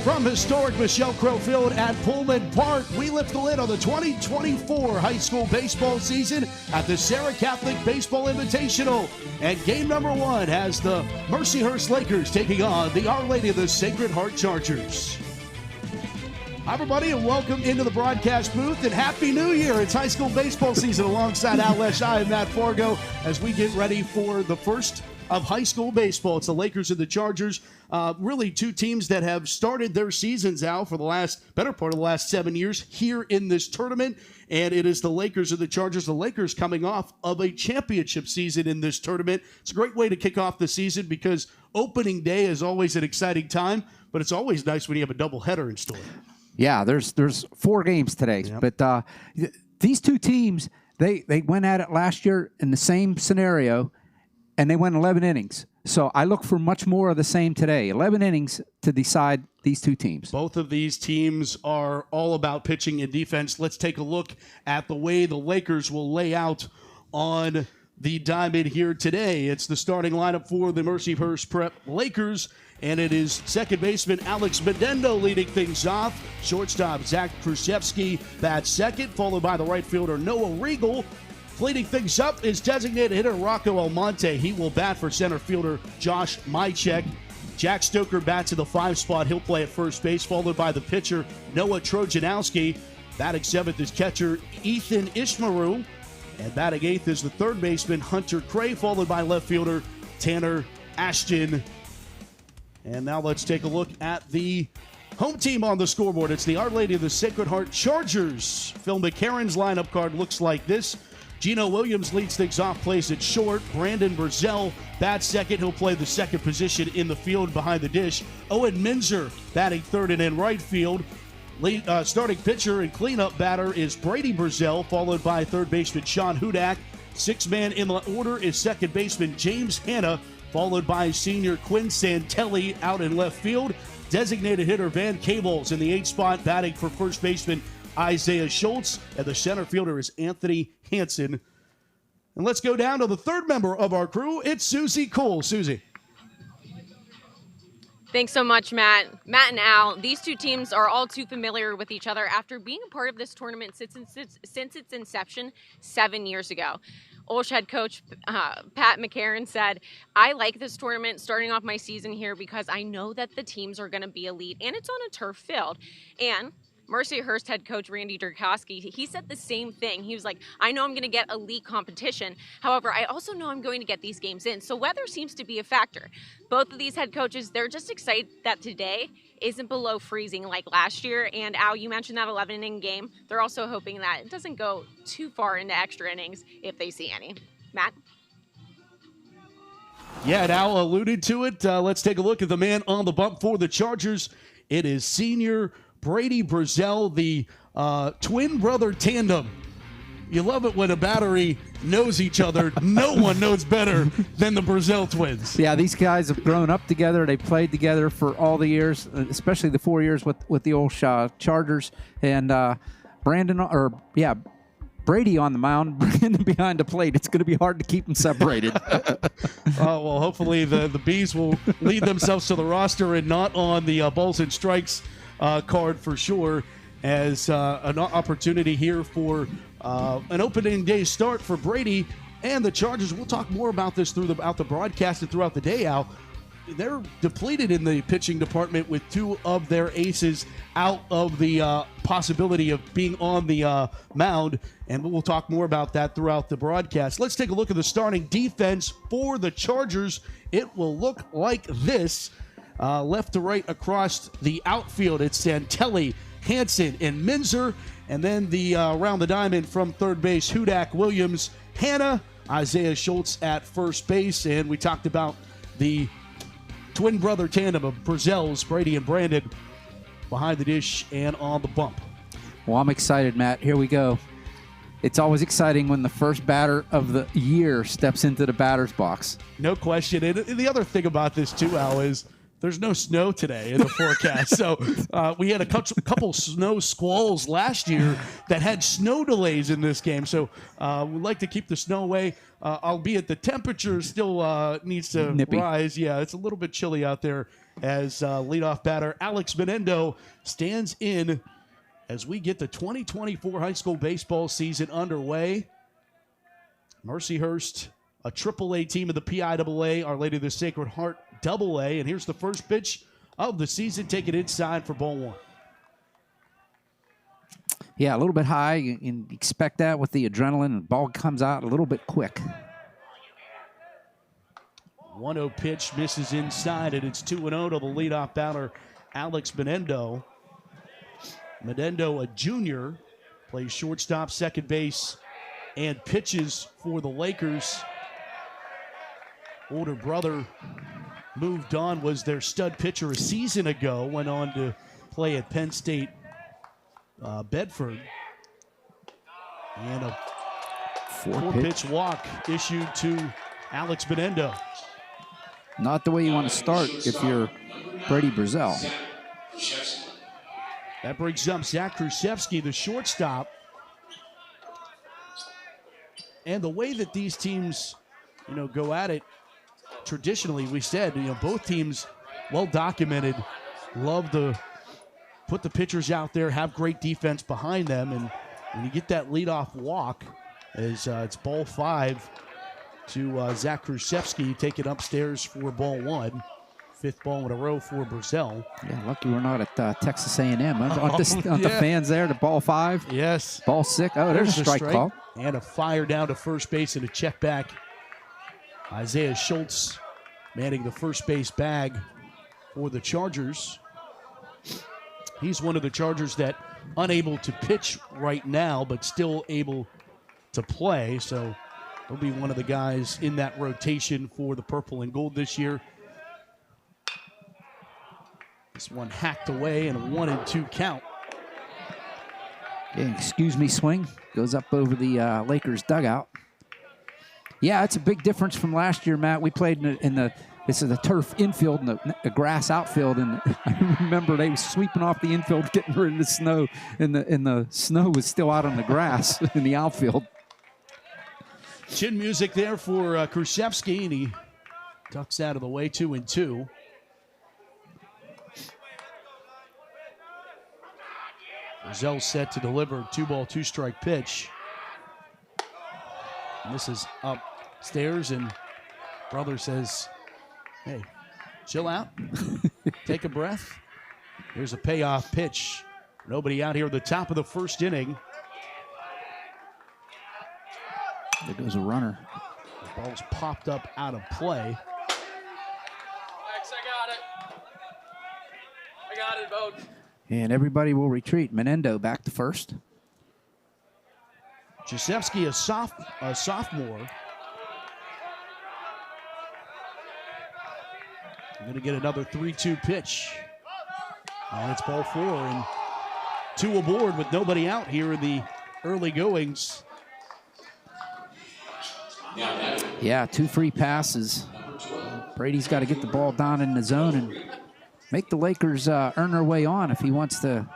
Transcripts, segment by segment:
From historic Michelle Crow Field at Pullman Park, we lift the lid on the 2024 high school baseball season at the Serra Catholic Baseball Invitational. And game number one has the Mercyhurst Lakers taking on the Our Lady of the Sacred Heart Chargers. Hi, everybody, and welcome into the broadcast booth, and Happy New Year. It's high school baseball season alongside OLSH. I am Matt Fargo as we get ready for the first of high school baseball. It's the Lakers and the Chargers. Really two teams that have started their seasons out for the better part of the last 7 years here in this tournament. And it is the Lakers and the Chargers. The Lakers coming off of a championship season in this tournament. It's a great way to kick off the season because opening day is always an exciting time, but it's always nice when you have a doubleheader in store. Yeah, there's 4 games today. Yep. But these two teams, they went at it last year in the same scenario, and they went 11 innings. So I look for much more of the same today. 11 innings to decide these two teams. Both of these teams are all about pitching and defense. Let's take a look at the way the Lakers will lay out on the diamond here today. It's the starting lineup for the Mercyhurst Prep Lakers, and it is second baseman Alex Medendo leading things off. Shortstop Zach Krusevsky bats second, followed by the right fielder Noah Regal. Leading things up is designated hitter Rocco Almonte. He will bat for center fielder Josh Mychek. Jack Stoker bats in the 5 spot. He'll play at first base, followed by the pitcher Noah Trojanowski. Batting 7th is catcher Ethan Ishmaru. And batting 8th is the third baseman Hunter Cray, followed by left fielder Tanner Ashton. And now let's take a look at the home team on the scoreboard. It's the Our Lady of the Sacred Heart Chargers. Phil McCarron's lineup card looks like this. Gino Williams leads things off, plays at short. Brandon Burzell bats second. He'll play the second position in the field behind the dish. Owen Minzer batting third and in right field. Starting pitcher and cleanup batter is Brady Burzell, followed by third baseman Sean Hudak. 6-man in the order is second baseman James Hanna, followed by senior Quinn Santelli out in left field. Designated hitter Van Cables in the 8 spot, batting for first baseman Isaiah Schultz, and the center fielder is Anthony Hansen. And let's go down to the third member of our crew. It's Susie Cole. Susie. Thanks so much, Matt. Matt and Al, these two teams are all too familiar with each other after being a part of this tournament since its inception 7 years ago. OLSH head coach Pat McCarron said, I like this tournament starting off my season here because I know that the teams are going to be elite, and it's on a turf field. And Mercyhurst head coach Randy Durkowski, he said the same thing. He was like, I know I'm going to get elite competition. However, I also know I'm going to get these games in. So weather seems to be a factor. Both of these head coaches, they're just excited that today isn't below freezing like last year. And Al, you mentioned that 11-inning game. They're also hoping that it doesn't go too far into extra innings if they see any. Matt? Yeah, and Al alluded to it. Let's take a look at the man on the bump for the Chargers. It is senior Brady Burzell, the twin brother tandem. You love it when a battery knows each other. No one knows better than the Burzell twins. Yeah, these guys have grown up together. They played together for all the years, especially the 4 years with the OLSH Chargers. And Brady on the mound, Brandon behind the plate. It's going to be hard to keep them separated. Well, hopefully the Bees will lead themselves to the roster and not on the balls and strikes card for sure, as an opportunity here for an opening day start for Brady and the Chargers. We'll talk more about this throughout the broadcast and throughout the day, Al. They're depleted in the pitching department with 2 of their aces out of the possibility of being on the mound, and we'll talk more about that throughout the broadcast. Let's take a look at the starting defense for the Chargers. It will look like this. Left to right across the outfield, it's Santelli, Hansen, and Minzer. And then the around the diamond from third base, Hudak, Williams, Hanna, Isaiah Schultz at first base. And we talked about the twin brother tandem of Burzells, Brady and Brandon, behind the dish and on the bump. Well, I'm excited, Matt. Here we go. It's always exciting when the first batter of the year steps into the batter's box. No question. And the other thing about this, too, Al, is there's no snow today in the forecast. So we had a couple snow squalls last year that had snow delays in this game. So we'd like to keep the snow away, albeit the temperature still needs to rise. Yeah, it's a little bit chilly out there as leadoff batter Alex Menendo stands in as we get the 2024 high school baseball season underway. Mercyhurst, a AAA team of the PIAA, Our Lady of the Sacred Heart AA. And here's the first pitch of the season. Take it inside for ball one. Yeah, a little bit high. You can expect that with the adrenaline. And the ball comes out a little bit quick. 1-0 pitch misses inside, and it's 2-0 to the leadoff batter, Alex Menendo. Menendo, a junior, plays shortstop, second base, and pitches for the Lakers. Older brother moved on, was their stud pitcher a season ago, went on to play at Penn State Bedford. And a four-pitch walk issued to Alex Menendo. Not the way you want to start if you're Brady Brazel. That brings up Zach Krusevsky, the shortstop. And the way that these teams, go at it, traditionally, we said, both teams, well documented, love to put the pitchers out there, have great defense behind them. And when you get that leadoff walk, as it's ball 5 to Zach Krusevsky, take it upstairs for ball 1. 5th ball in a row for Brazel. Yeah, lucky we're not at Texas A&M. Aren't the fans there to ball 5? Yes. Ball 6. Oh, there's a strike call. And a fire down to first base and a check back. Isaiah Schultz manning the first base bag for the Chargers. He's one of the Chargers that unable to pitch right now, but still able to play. So he'll be one of the guys in that rotation for the purple and gold this year. This one hacked away and a 1-2 count. Yeah, excuse me, swing. Goes up over the Lakers dugout. Yeah, it's a big difference from last year, Matt. We played in the turf infield and the grass outfield, and I remember they were sweeping off the infield, getting rid of the snow, and the snow was still out on the grass in the outfield. Chin music there for Krusevsky, and he ducks out of the way, 2-2. Brazel set to deliver, 2-ball, 2-strike pitch. And this is upstairs, and brother says, hey, chill out, take a breath. Here's a payoff pitch. Nobody out here at the top of the first inning. There goes a runner. The ball's popped up out of play. Max, I got it, Bo. And everybody will retreat. Menendo back to first. Krusevsky, a sophomore. We're going to get another 3-2 pitch. And it's ball 4 and 2 aboard with nobody out here in the early goings. Yeah, 2 free passes. Brady's got to get the ball down in the zone and make the Lakers earn their way on if he wants to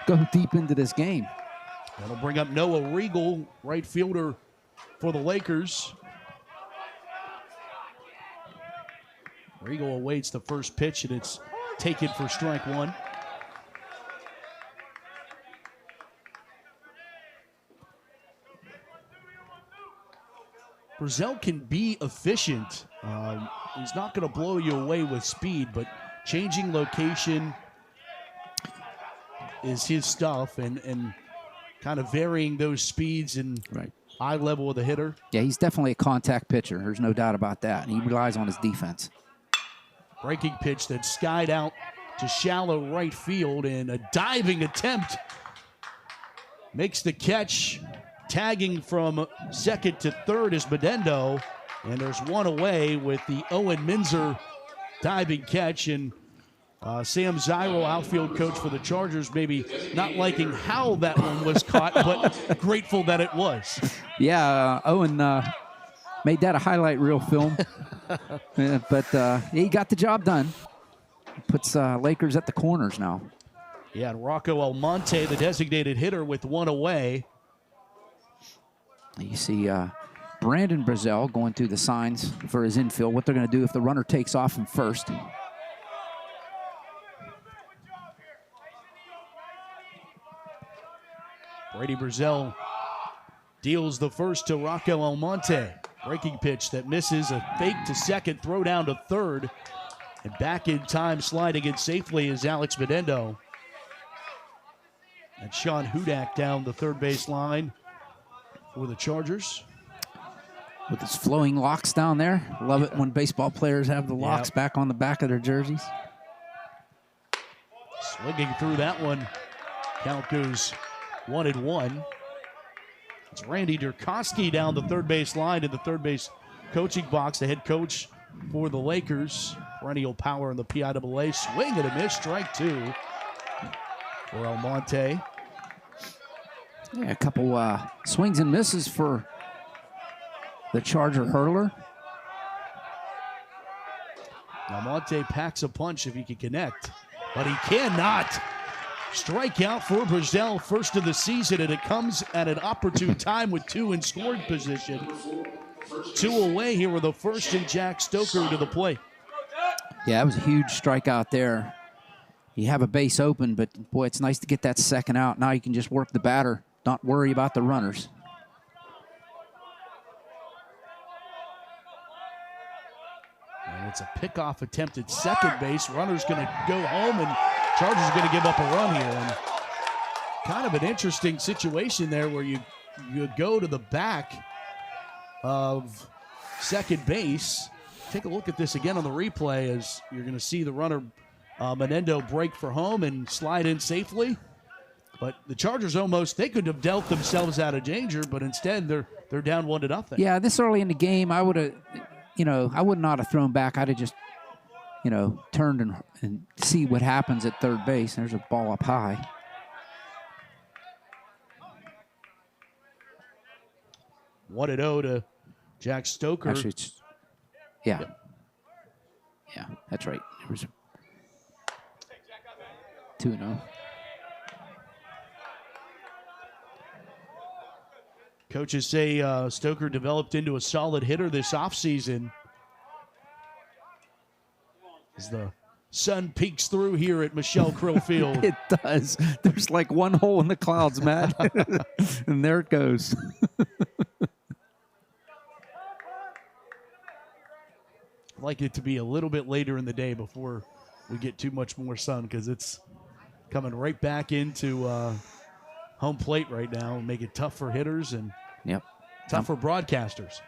go deep into this game. That'll bring up Noah Regal, right fielder for the Lakers. Regal awaits the first pitch, and it's taken for strike 1. Brazel can be efficient. He's not going to blow you away with speed, but changing location is his stuff, and kind of varying those speeds and eye level of the hitter. Yeah, he's definitely a contact pitcher. There's no doubt about that. And he relies on his defense. Breaking pitch that skied out to shallow right field, and a diving attempt makes the catch. Tagging from second to third is Menendo, and there's one away with the Owen Minzer diving catch. And Sam Zyro, outfield coach for the Chargers, maybe not liking how that one was caught, but grateful that it was. Yeah, Owen made that a highlight reel film, but he got the job done. Puts Lakers at the corners now. Yeah, and Rocco Almonte, the designated hitter, with one away. You see Brandon Brazel going through the signs for his infield, what they're going to do if the runner takes off from first. Brady Brazel deals the first to Rocco Almonte. Breaking pitch that misses, a fake to second, throw down to third. And back in time, sliding it safely is Alex Menendo. And Sean Hudak down the third base line for the Chargers. With his flowing locks down there. Love it when baseball players have the locks back on the back of their jerseys. Swinging through that one. Count goes 1-1. It's Randy Durkowski down the third base line in the third base coaching box, the head coach for the Lakers. Perennial power in the PIAA. Swing and a miss, strike two for Almonte. Yeah, a couple swings and misses for the Charger hurler. Almonte packs a punch if he can connect, but he cannot. Strikeout for Brazel, first of the season, and it comes at an opportune time with two in scoring position. Two away here with the first and Jack Stoker to the plate. Yeah, that was a huge strikeout there. You have a base open, but boy, it's nice to get that second out. Now you can just work the batter, not worry about the runners. And it's a pickoff attempt at second base. Runner's going to go home, and Chargers are going to give up a run here. And kind of an interesting situation there where you go to the back of second base. Take a look at this again on the replay as you're going to see the runner Menendo break for home and slide in safely. But the Chargers they could have dealt themselves out of danger, but instead they're down 1-0. Yeah, this early in the game, I would have, I would not have thrown back. I'd have just, turned and see what happens at third base. There's a ball up high. One and 0 to Jack Stoker. Actually, it's, yeah, that's right. It was 2-0. Coaches say Stoker developed into a solid hitter this offseason. As the sun peeks through here at Michelle Krill Field. It does. There's like one hole in the clouds, Matt. And there it goes. I'd like it to be a little bit later in the day before we get too much more sun, because it's coming right back into home plate right now and make it tough for hitters and tough for broadcasters.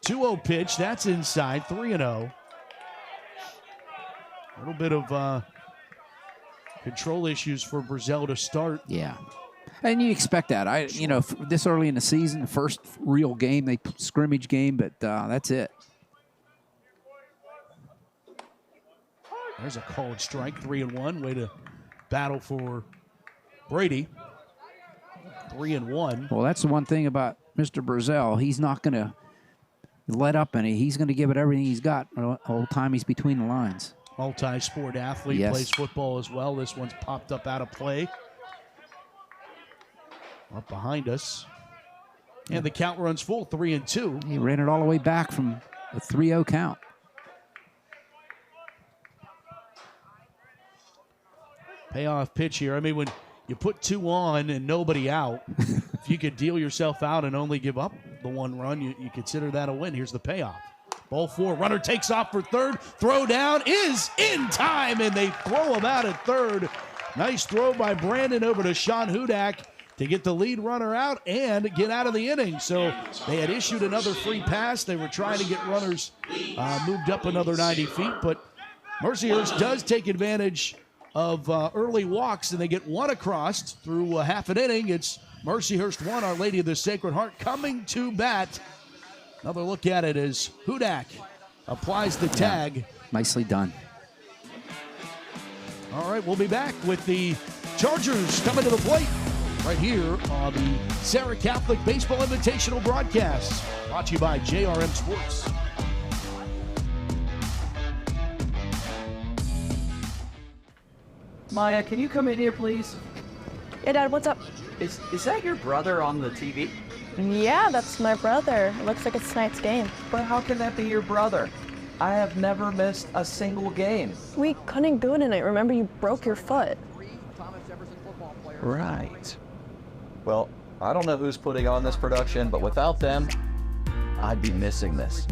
2-0 pitch, that's inside, 3-0. A little bit of control issues for Brazel to start. Yeah. And you expect that. This early in the season, the first real game, scrimmage game, but that's it. There's a called strike, 3-1. Way to battle for Brady. 3-1. Well, that's the one thing about Mr. Brazel. He's not going to let up any. He's going to give it everything he's got the whole time he's between the lines. Multi-sport athlete, plays football as well. This one's popped up out of play. Up behind us. And the count runs full, 3-2. He ran it all the way back from a 3-0 count. Payoff pitch here. I mean, when you put two on and nobody out, if you could deal yourself out and only give up the one run, you consider that a win. Here's the payoff. Ball four, runner takes off for third. Throw down is in time, and they throw him out at third. Nice throw by Brandon over to Sean Hudak to get the lead runner out and get out of the inning. So they had issued another free pass. They were trying to get runners moved up another 90 feet, but Mercyhurst does take advantage of early walks, and they get one across through half an inning. It's Mercyhurst 1, Our Lady of the Sacred Heart coming to bat. Another look at it as Hudak applies the tag. Yeah, nicely done. All right, we'll be back with the Chargers coming to the plate right here on the Serra Catholic Baseball Invitational broadcast, brought to you by JRM Sports. Maya, can you come in here, please? Yeah, Dad, what's up? Is that your brother on the TV? Yeah, that's my brother. It looks like it's tonight's game. But how can that be your brother? I have never missed a single game. We couldn't go tonight. Remember, you broke your foot. Right. Well, I don't know who's putting on this production, but without them, I'd be missing this.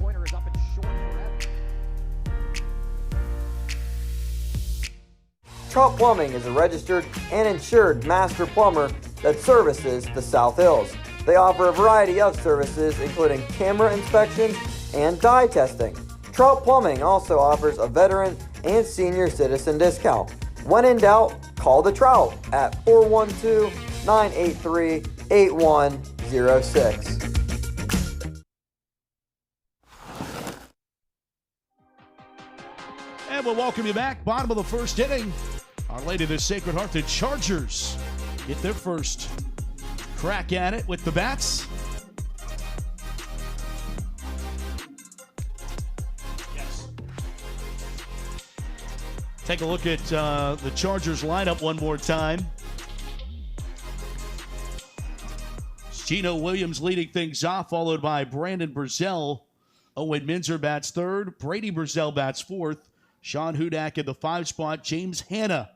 Trout Plumbing is a registered and insured master plumber that services the South Hills. They offer a variety of services, including camera inspections and dye testing. Trout Plumbing also offers a veteran and senior citizen discount. When in doubt, call the Trout at 412-983-8106. And we'll welcome you back. Bottom of the first inning. Our Lady of the Sacred Heart, the Chargers, get their first crack at it with the bats. Yes. Take a look at the Chargers lineup one more time. Gino Williams leading things off, followed by Brandon Brazell. Owen Minzer bats third. Brady Brazell bats fourth. Sean Hudak in the 5 spot. James Hanna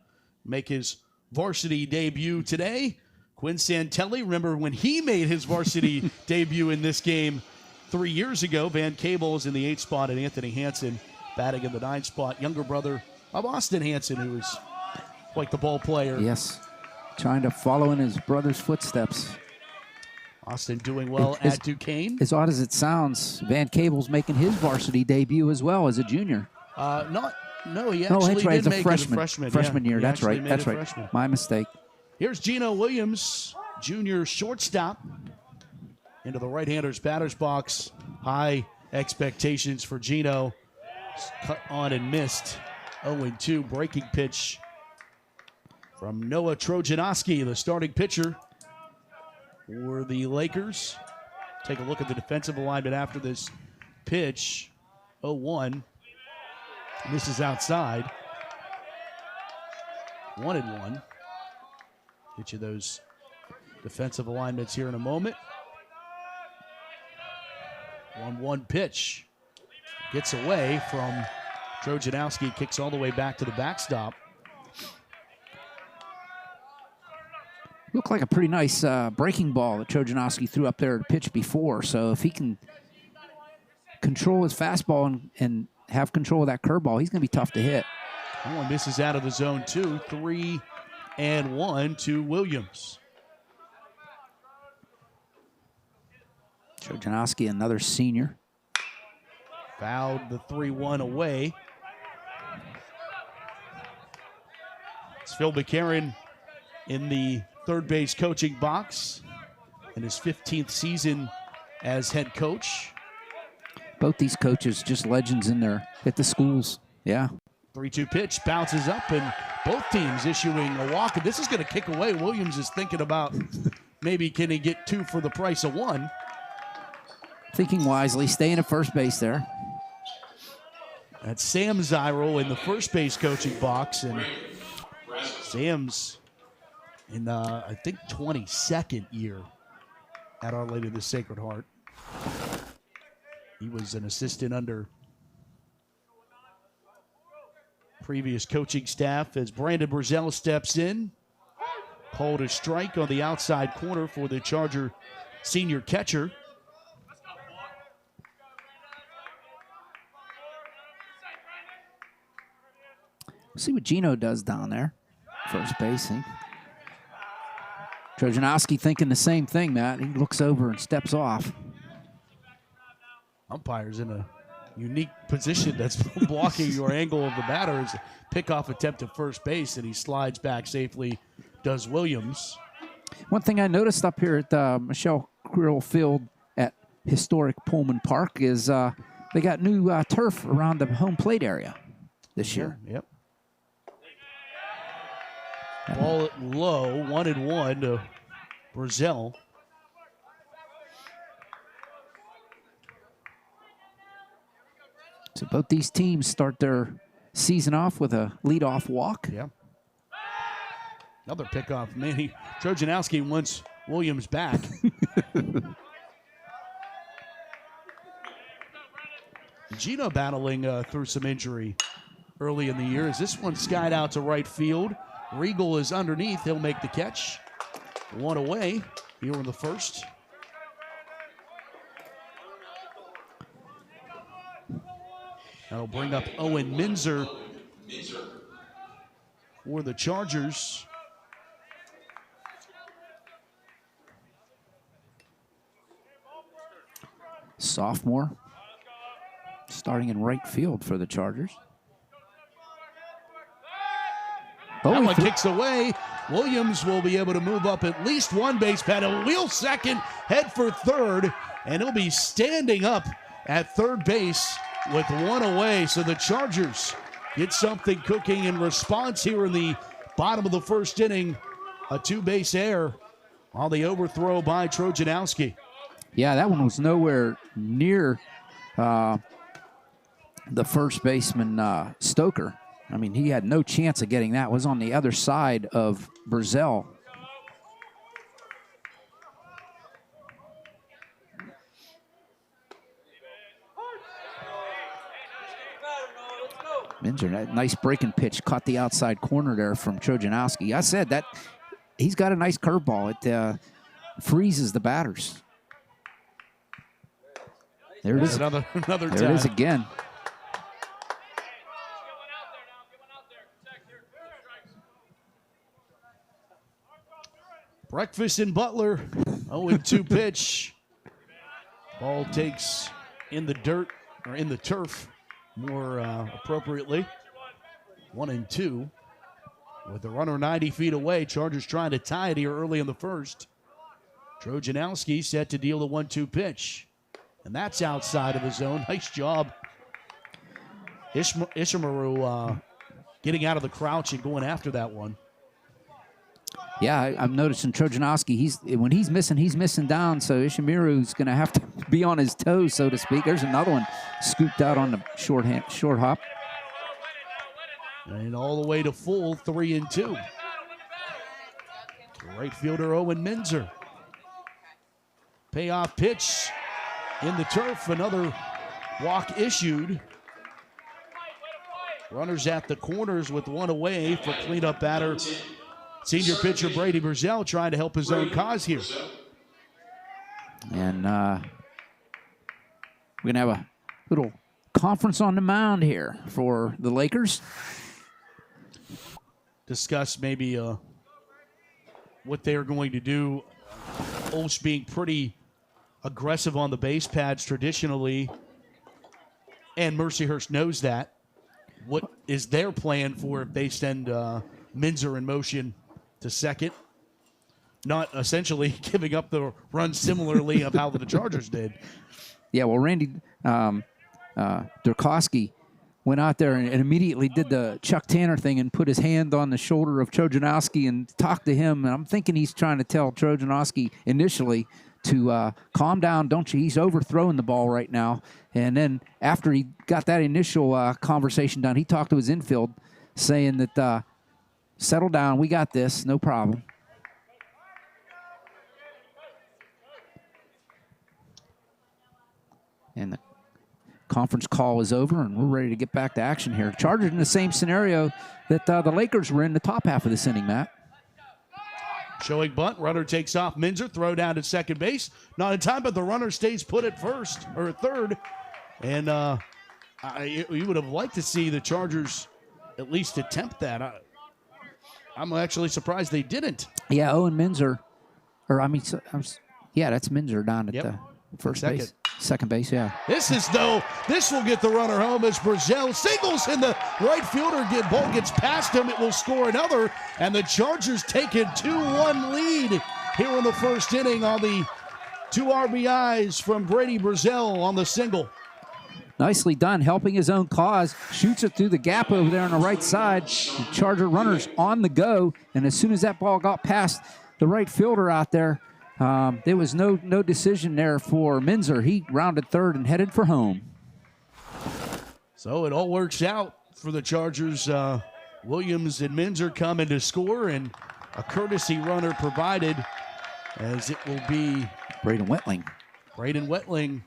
make his varsity debut today. Quinn Santelli, remember when he made his varsity debut in this game 3 years ago. Van Cable is in the 8 spot, and Anthony Hansen batting in the 9 spot. Younger brother of Austin Hansen, who is quite the ball player. Yes, trying to follow in his brother's footsteps. Austin doing well at Duquesne. As odd as it sounds, Van Cable's making his varsity debut as well as a junior. He actually did make it a freshman year. That's right. Freshman. My mistake. Here's Gino Williams, junior shortstop, into the right-hander's batter's box. High expectations for Gino. Cut on and missed. 0-2 breaking pitch from Noah Trojanowski, the starting pitcher for the Lakers. Take a look at the defensive alignment after this pitch. 0-1. This is outside. 1-1. Get you those defensive alignments here in a moment. 1-1 pitch. Gets away from Trojanowski. Kicks all the way back to the backstop. Looked like a pretty nice breaking ball that Trojanowski threw up there to pitch before. So if he can control his fastball and have control of that curveball, he's going to be tough to hit. One misses out of the zone, 2. 3-1 to Williams. Trojanowski, another senior. Fouled the 3-1 away. It's Phil McCarron in the third base coaching box in his 15th season as head coach. Both these coaches just legends at the schools. Yeah. 3-2 pitch bounces up, and both teams issuing a walk. And this is going to kick away. Williams is thinking about maybe can he get 2 for the price of 1. Thinking wisely, staying at first base there. That's Sam Zyro in the first base coaching box, and Sam's in I think 22nd year at Our Lady of the Sacred Heart. He was an assistant under previous coaching staff as Brandon Brazell steps in. Called a strike on the outside corner for the Charger senior catcher. See what Gino does down there. First base. Trojanowski thinking the same thing, Matt. He looks over and steps off. Umpire's in a unique position that's blocking your angle of the batter. It's a pickoff attempt at first base, and he slides back safely, does Williams. One thing I noticed up here at Michelle Krill Field at historic Pullman Park is they got new turf around the home plate area this year. Yep. Ball low, 1-1 to Brazell. So both these teams start their season off with a leadoff walk. Yeah. Another pickoff. Manny Trojanowski wants Williams back. Gino battling through some injury early in the year as this one skied out to right field. Regal is underneath. He'll make the catch. One away here in the first. That'll bring up Owen Minzer for the Chargers. Sophomore starting in right field for the Chargers. That one kicks away. Williams will be able to move up at least one base pad. He'll wheel second, head for third, and he'll be standing up at third base with one away. So the Chargers get something cooking in response here in the bottom of the first inning. A two-base error on the overthrow by Trojanowski. Yeah, that one was nowhere near the first baseman, Stoker. I mean, he had no chance of getting that. It was on the other side of Burzell. Minzer, that nice breaking pitch, caught the outside corner there from Trojanowski. I said that he's got a nice curveball. It freezes the batters. There it is. Another there time. it is again. Breakfast in Butler. 0-2 pitch. Ball takes in the dirt, or in the turf, more appropriately. 1-2. With the runner 90 feet away, Chargers trying to tie it here early in the first. Trojanowski set to deal the 1-2 pitch. And that's outside of the zone. Nice job. Ishimaru getting out of the crouch and going after that one. Yeah, I'm noticing Trojanowski, when he's missing down, so Ishimaru's going to have to be on his toes, so to speak. There's another one scooped out on the short hop. And all the way to full, 3-2. Right fielder Owen Minzer. Payoff pitch in the turf, another walk issued. Runners at the corners with one away for cleanup batter. Senior pitcher Brady Burzell trying to help his own cause here. And we're going to have a little conference on the mound here for the Lakers. Discuss maybe what they're going to do. OLSH being pretty aggressive on the base pads traditionally, and Mercyhurst knows that. What is their plan for if they send Minzer in motion to second? Not essentially giving up the run similarly of how the Chargers did. Yeah, well, Randy Durkowski went out there and immediately did the Chuck Tanner thing and put his hand on the shoulder of Trojanowski and talked to him. And I'm thinking he's trying to tell Trojanowski initially to calm down, don't you? He's overthrowing the ball right now. And then after he got that initial conversation done, he talked to his infield saying that, settle down, we got this, no problem. And the conference call is over, and we're ready to get back to action here. Chargers in the same scenario that the Lakers were in the top half of this inning, Matt. Showing bunt, runner takes off. Minzer, throw down to second base. Not in time, but the runner stays put at first, or third. And you would have liked to see the Chargers at least attempt that. I'm actually surprised they didn't. Yeah, Owen Minzer, yeah, that's Minzer down at the first base. Second base, yeah. This will get the runner home as Burzell singles in the right fielder. Ball gets past him. It will score another, and the Chargers take a 2-1 lead here in the first inning on the 2 RBIs from Brady Burzell on the single. Nicely done, helping his own cause. Shoots it through the gap over there on the right side. The Charger runners on the go, and as soon as that ball got past the right fielder out there, there was no decision there for Minzer. He rounded third and headed for home. So it all works out for the Chargers. Williams and Minzer coming to score, and a courtesy runner provided, as it will be Braden Wetling. Braden Wetling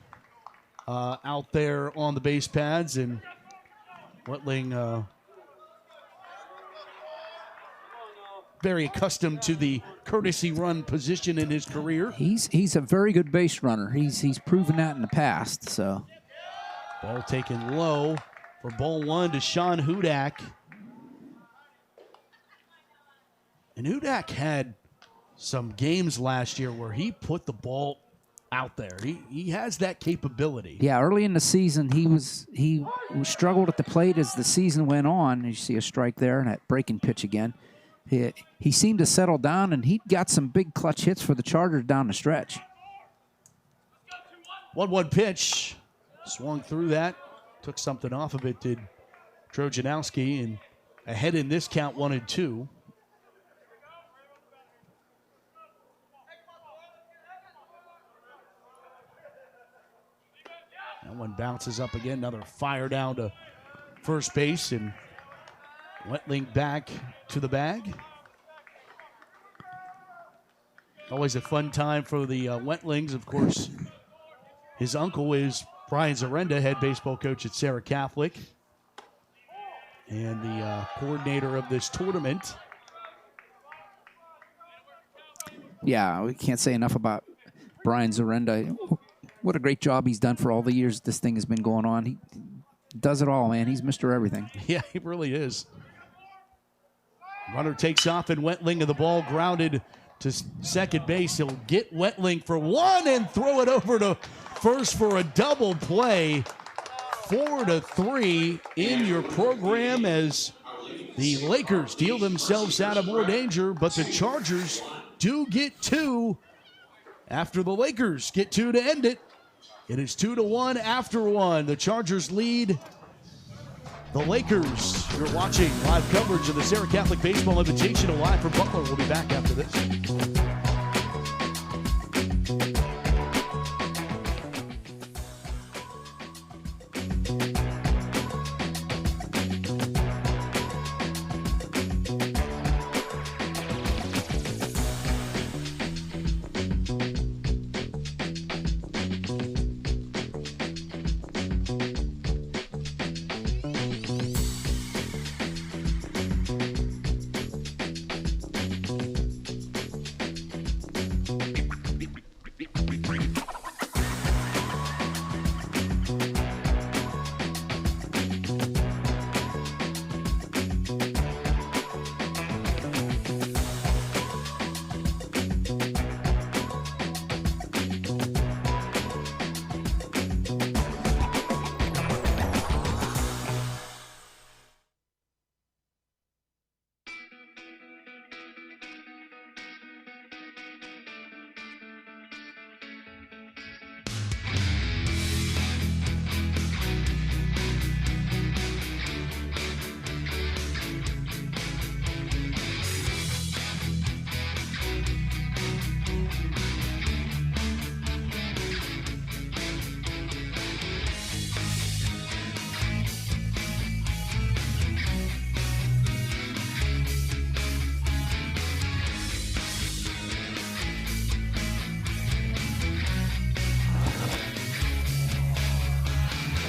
out there on the base pads, and Wetling very accustomed to the courtesy run position in his career. He's a very good base runner. He's proven that in the past. So ball taken low for ball one to Sean Hudak. And Hudak had some games last year where he put the ball out there. He has that capability. yeah, early in the season he struggled at the plate as the season went on. You see a strike there and that breaking pitch again. He seemed to settle down, and he got some big clutch hits for the Chargers down the stretch. 1-1 pitch. Swung through that. Took something off of it, did Trojanowski, and ahead in this count 1-2. That one bounces up again. Another fire down to first base, and Wetling back to the bag. Always a fun time for the Wetlings. Of course, his uncle is Brian Zarenda, head baseball coach at Serra Catholic, and the coordinator of this tournament. Yeah, we can't say enough about Brian Zarenda. What a great job he's done for all the years this thing has been going on. He does it all, man. He's Mr. Everything. Yeah, he really is. Runner takes off, and Wetling of the ball grounded to second base. He'll get Wetling for one and throw it over to first for a double play. 4-3 in your program as the Lakers deal themselves out of more danger, but the Chargers do get two after the Lakers get two to end it. It is 2-1 after one. The Chargers lead the Lakers. You're watching live coverage of the Serra Catholic Baseball Invitational live from Butler. We'll be back after this.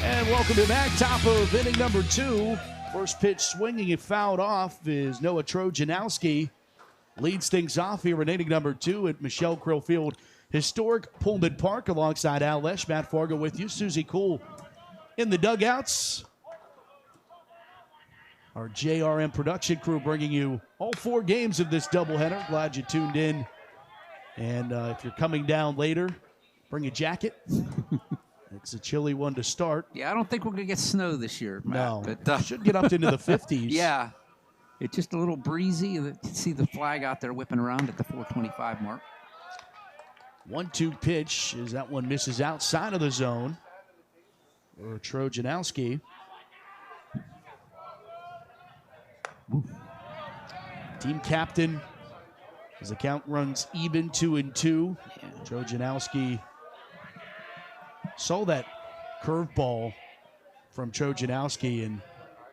And welcome back. Top of inning number two. First pitch swinging and fouled off is Noah Trojanowski. Leads things off here in inning number two at Michelle Krill Field. Historic Pullman Park alongside OLSH. Matt Fargo with you. Susie Cool in the dugouts. Our JRM production crew bringing you all four games of this doubleheader. Glad you tuned in. And if you're coming down later, bring a jacket. It's a chilly one to start. Yeah, I don't think we're going to get snow this year, Matt. No, But, should get up into the 50s. yeah, it's just a little breezy. You can see the flag out there whipping around at the 425 mark. 1-2 pitch as that one misses outside of the zone for Trojanowski. Team captain as the count runs even 2-2. Yeah. Trojanowski saw that curveball from Trojanowski, and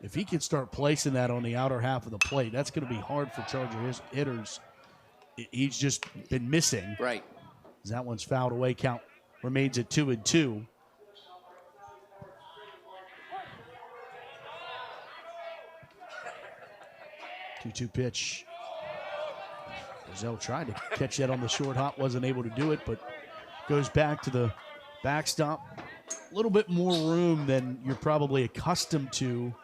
if he can start placing that on the outer half of the plate, that's going to be hard for Charger hitters he's just been missing. Right. That one's fouled away. Count remains at 2-2. Two pitch. Brazil tried to catch that on the short hop, wasn't able to do it, but goes back to the backstop. A little bit more room than you're probably accustomed to.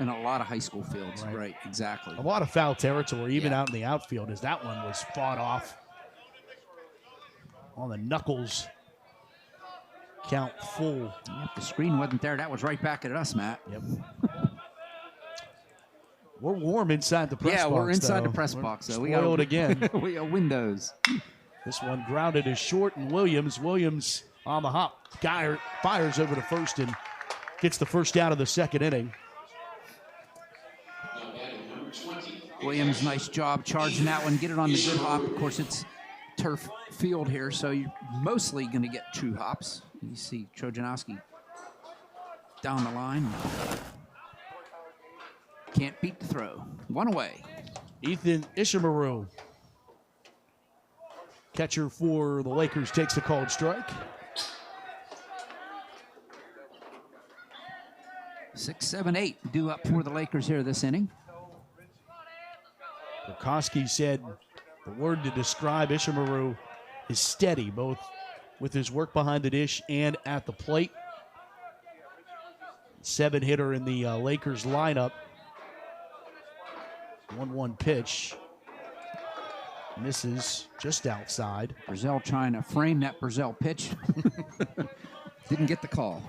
In a lot of high school fields. Right, exactly. A lot of foul territory, even out in the outfield, as that one was fought off on the knuckles. Count full. Yep, the screen wasn't there. That was right back at us, Matt. Yep. We're warm inside the press box. Yeah, we're inside though. the press box. So we got again. We got windows. This one grounded is short, and Williams on the hop. Geyer fires over to first and gets the first out of the second inning. Williams, nice job charging that one. Get it on the good hop. Of course, it's turf field here, so you're mostly going to get true hops. You see Trojanowski down the line. Can't beat the throw. One away. Ethan Ishimaru, catcher for the Lakers, takes the called strike. 6, 7, 8 due up for the Lakers here this inning. Burkowski said the word to describe Ishimaru is steady, both with his work behind the dish and at the plate. 7-hitter in the Lakers lineup. 1-1 pitch. Misses just outside. Brazil trying to frame that Brazil pitch. Didn't get the call.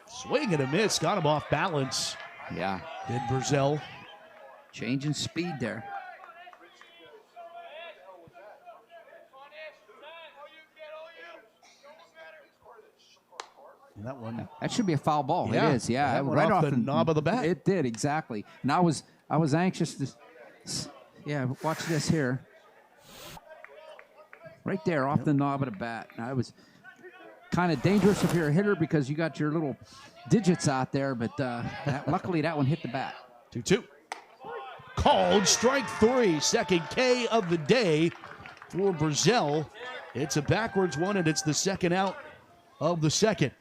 Swing and a miss. Got him off balance. Yeah. Did Brazil. Changing speed there. And that one. That should be a foul ball. Yeah. It is. Yeah. That went off the knob of the bat. It did, exactly. And I was anxious to, yeah, watch this here. Right there, off the knob of the bat. And I was kind of dangerous if you're a hitter because you got your little digits out there, but luckily that one hit the bat. 2-2. Called strike 3. Second K of the day for Brazil. It's a backwards one, and it's the second out of the second.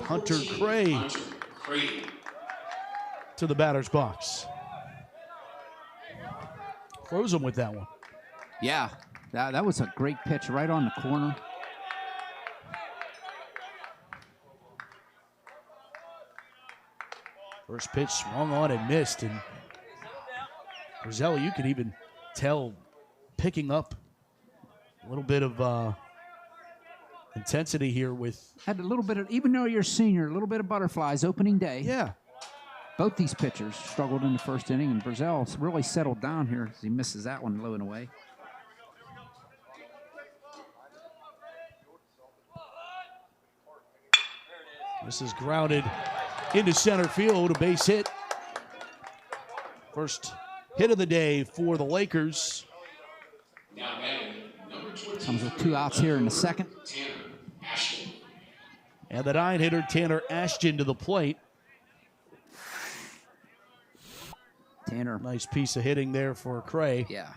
Hunter Cray to the batter's box. Froze him with that one. Yeah, that was a great pitch right on the corner. First pitch swung on and missed, and Brazil, you could even tell, picking up a little bit of intensity here with. Had a little bit of, even though you're a senior, a little bit of butterflies opening day. Yeah. Both these pitchers struggled in the first inning, and Brazil really settled down here as he misses that one low and away. This is grounded into center field, a base hit. First hit of the day for the Lakers. Comes with 2 outs here in the second. And the 9-hitter, Tanner Ashton, to the plate. Tanner. Nice piece of hitting there for Cray. Yeah.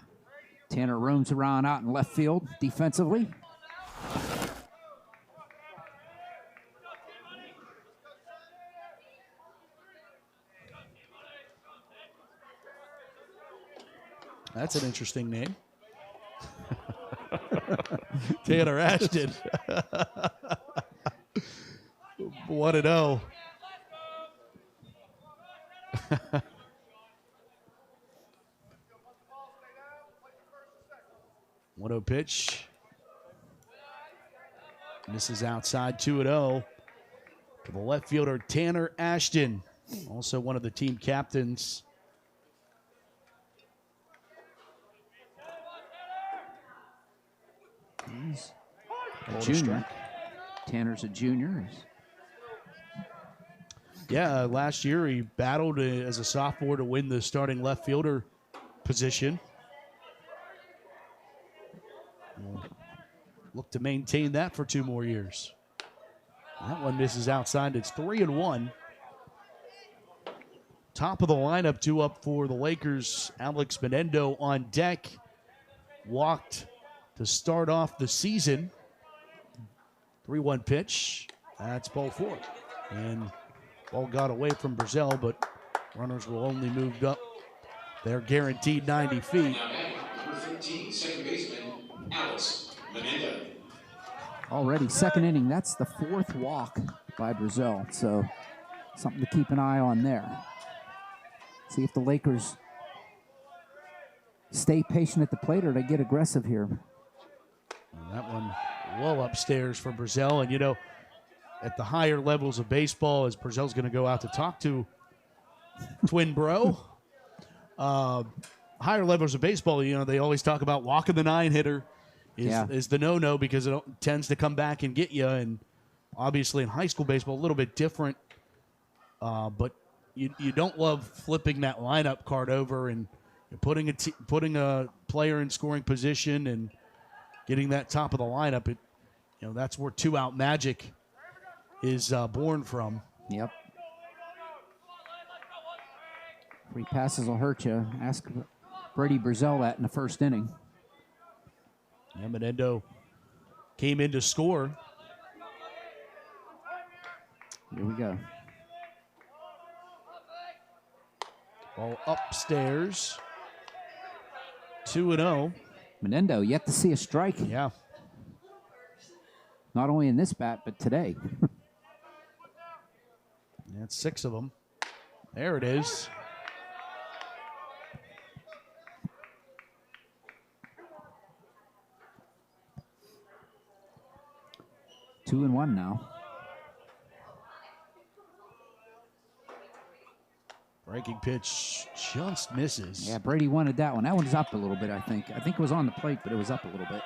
Tanner roams around out in left field defensively. That's an interesting name. Tanner Ashton. 1-0. 1-0 pitch. Misses outside. 2-0 to the left fielder, Tanner Ashton. Also one of the team captains. He's a junior. Tanner's a junior. Yeah, last year he battled as a sophomore to win the starting left fielder position. We'll look to maintain that for 2 more years. That one misses outside. It's 3-1 top of the lineup, 2 up for the Lakers. Alex Menendo on deck. Walked to start off the season. 3-1 pitch. That's ball 4. And ball got away from Brazil, but runners will only move up. They're guaranteed 90 feet. Number 13, second baseman, Alex Menendo. Already second inning. That's the 4th walk by Brazil. So something to keep an eye on there. See if the Lakers stay patient at the plate or they get aggressive here. And that one well upstairs for Brazil. And, you know, at the higher levels of baseball, as Brazil's going to go out to talk to Twin Bro, higher levels of baseball, you know, they always talk about walking the 9-hitter is the no-no because it tends to come back and get you. And obviously in high school baseball, a little bit different. But you don't love flipping that lineup card over and putting a player in scoring position and getting that top of the lineup. That's where 2-out magic is born from. Yep. Free passes will hurt you. Ask Brady Brazil that in the first inning. Menendo came in to score. Here we go. Ball upstairs. 2-0. Menendo yet to see a strike. Yeah. Not only in this bat, but today. That's 6 of them. There it is. Two and 1 now. Breaking pitch just misses. Yeah, Brady wanted that one. That one's up a little bit, I think. I think it was on the plate, but it was up a little bit.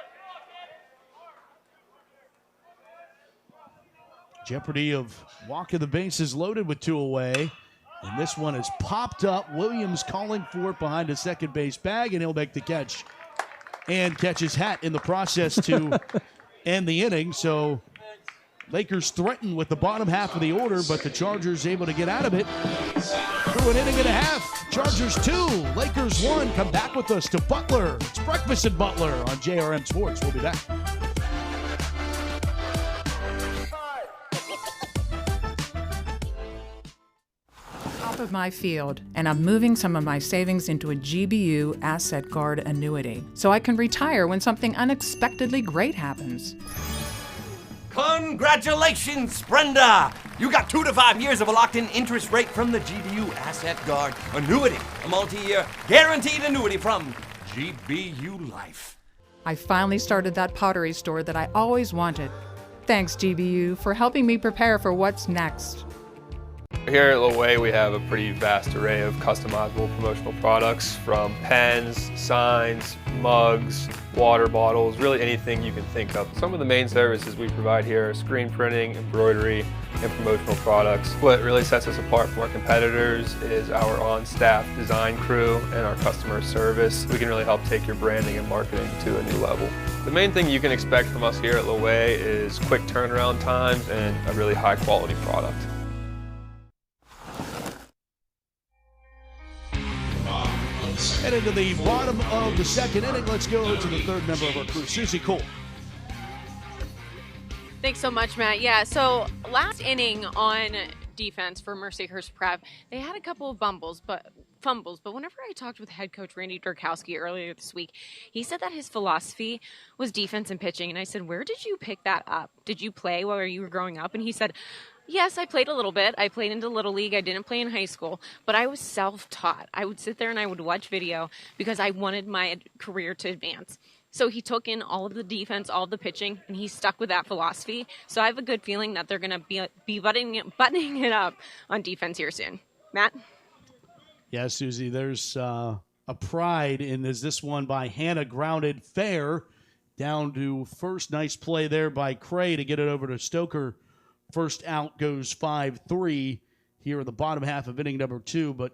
Jeopardy of walking the bases loaded with 2 away. And this one is popped up. Williams calling for it behind the second base bag, and he'll make the catch. And catch his hat in the process to end the inning. So Lakers threaten with the bottom half of the order, but the Chargers able to get out of it. Through an inning and a half. Chargers 2, Lakers 1. Come back with us to Butler. It's Breakfast at Butler on JRM Sports. We'll be back. Top of my field, and I'm moving some of my savings into a GBU Asset Guard annuity so I can retire when something unexpectedly great happens. Congratulations, Brenda! You got 2 to 5 years of a locked-in interest rate from the GBU Asset Guard annuity, a multi-year guaranteed annuity from GBU Life. I finally started that pottery store that I always wanted. Thanks, GBU, for helping me prepare for what's next. Here at Loway, we have a pretty vast array of customizable promotional products, from pens, signs, mugs, water bottles, really anything you can think of. Some of the main services we provide here are screen printing, embroidery, and promotional products. What really sets us apart from our competitors is our on-staff design crew and our customer service. We can really help take your branding and marketing to a new level. The main thing you can expect from us here at Loway is quick turnaround times and a really high-quality product. And into the bottom of the second inning, let's go to the third member of our crew, Susie Cole. Thanks so much, Matt. Yeah, so last inning on defense for Mercyhurst Prep, they had a couple of fumbles, but whenever I talked with head coach Randy Durkowski earlier this week, he said that his philosophy was defense and pitching. And I said, where did you pick that up? Did you play while you were growing up? And he said, yes, I played a little bit. I played into Little League. I didn't play in high school, but I was self-taught. I would sit there and I would watch video because I wanted my career to advance. So he took in all of the defense, all of the pitching, and he stuck with that philosophy. So I have a good feeling that they're going to be buttoning it up on defense here soon. Matt? Yeah, Susie, there's a pride in this one by Hannah, grounded fair down to first. Nice play there by Cray to get it over to Stoker. First out goes 5-3 here in the bottom half of inning number 2. But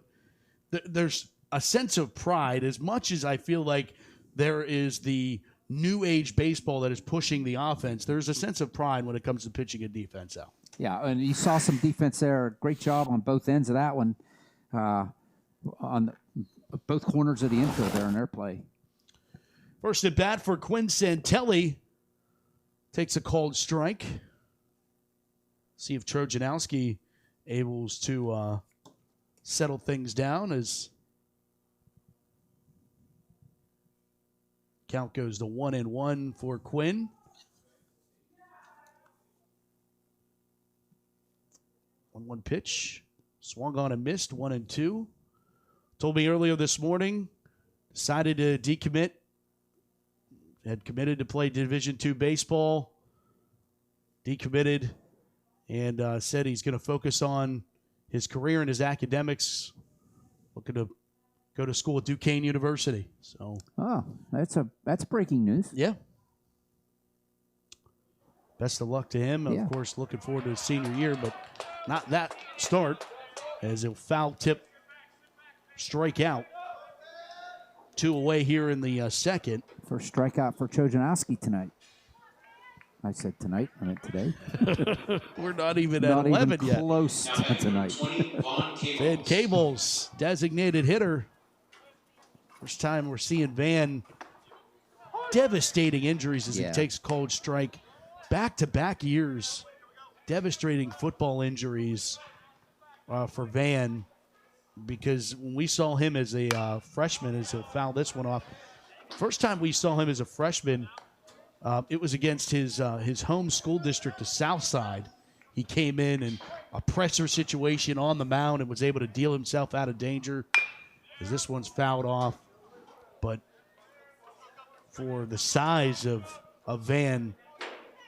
there's a sense of pride, as much as I feel like there is the new age baseball that is pushing the offense. There's a sense of pride when it comes to pitching and defense out. Yeah, and you saw some defense there. Great job on both ends of that one. on both corners of the infield there in their play. First at bat for Quinn Santelli. Takes a called strike. See if Trojanowski able to settle things down as count goes to 1-1 for Quinn. 1-1 pitch. Swung on and missed. 1-2. Told me earlier this morning, decided to decommit. Had committed to play Division II baseball. Decommitted and said he's going to focus on his career and his academics. Looking to go to school at Duquesne University. So, that's breaking news. Yeah. Best of luck to him. Of course, looking forward to his senior year, but not that start as he'll foul tip, strike out. 2 away here in the second. First strikeout for Trojanowski tonight. I said tonight. I meant today. We're not even at 11 yet. Close to tonight. Van Cable's designated hitter. First time we're seeing Van devastating injuries as he takes cold strike. Back-to-back years. Devastating football injuries for Van. Because when we saw him as a freshman, as he'll foul this one off, first time we saw him as a freshman, it was against his home school district, the South Side. He came in a pressure situation on the mound and was able to deal himself out of danger as this one's fouled off. But for the size of Van,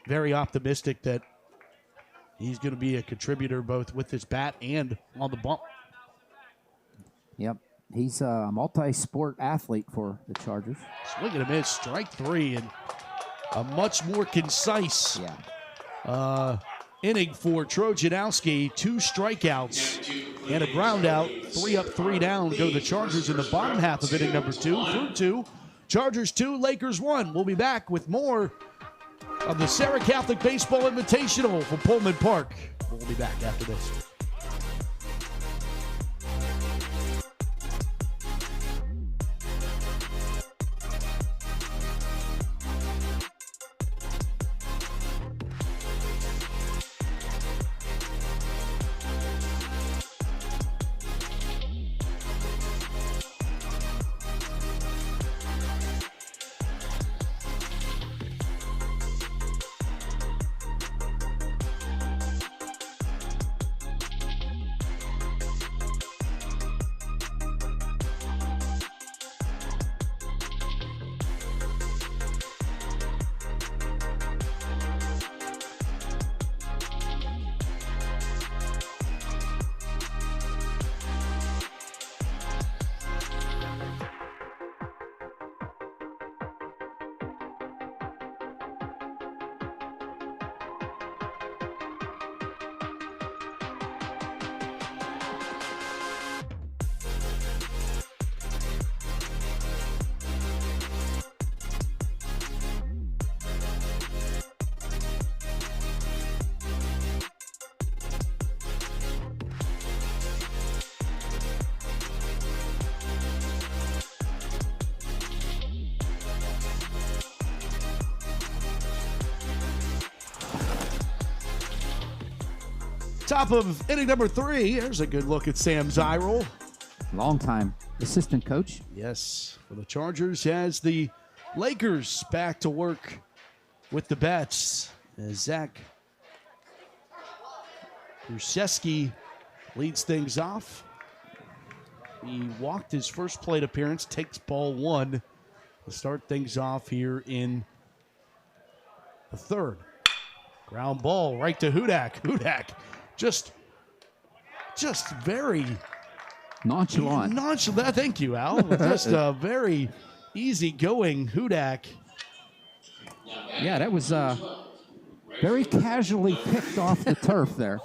very optimistic that he's going to be a contributor both with his bat and on the bump. Yep. He's a multi-sport athlete for the Chargers. Swing and a miss, strike 3, and a much more concise inning for Trojanowski. 2 strikeouts and a ground out. 3 up, 3 down go the Chargers in the bottom half of inning number 2. Through 2, Chargers 2, Lakers 1. We'll be back with more of the Serra Catholic Baseball Invitational from Pullman Park. We'll be back after this. Top of inning number 3. There's a good look at Sam Zyrel. Long-time assistant coach. Yes, for the Chargers as the Lakers back to work with the bats. As Zach Brzeski leads things off. He walked his first plate appearance, takes ball 1 to start things off here in the 3rd. Ground ball right to Hudak. Hudak just very nonchalant. Thank you, Al. Just a very easygoing Hudak. Yeah, that was very casually picked off the turf there.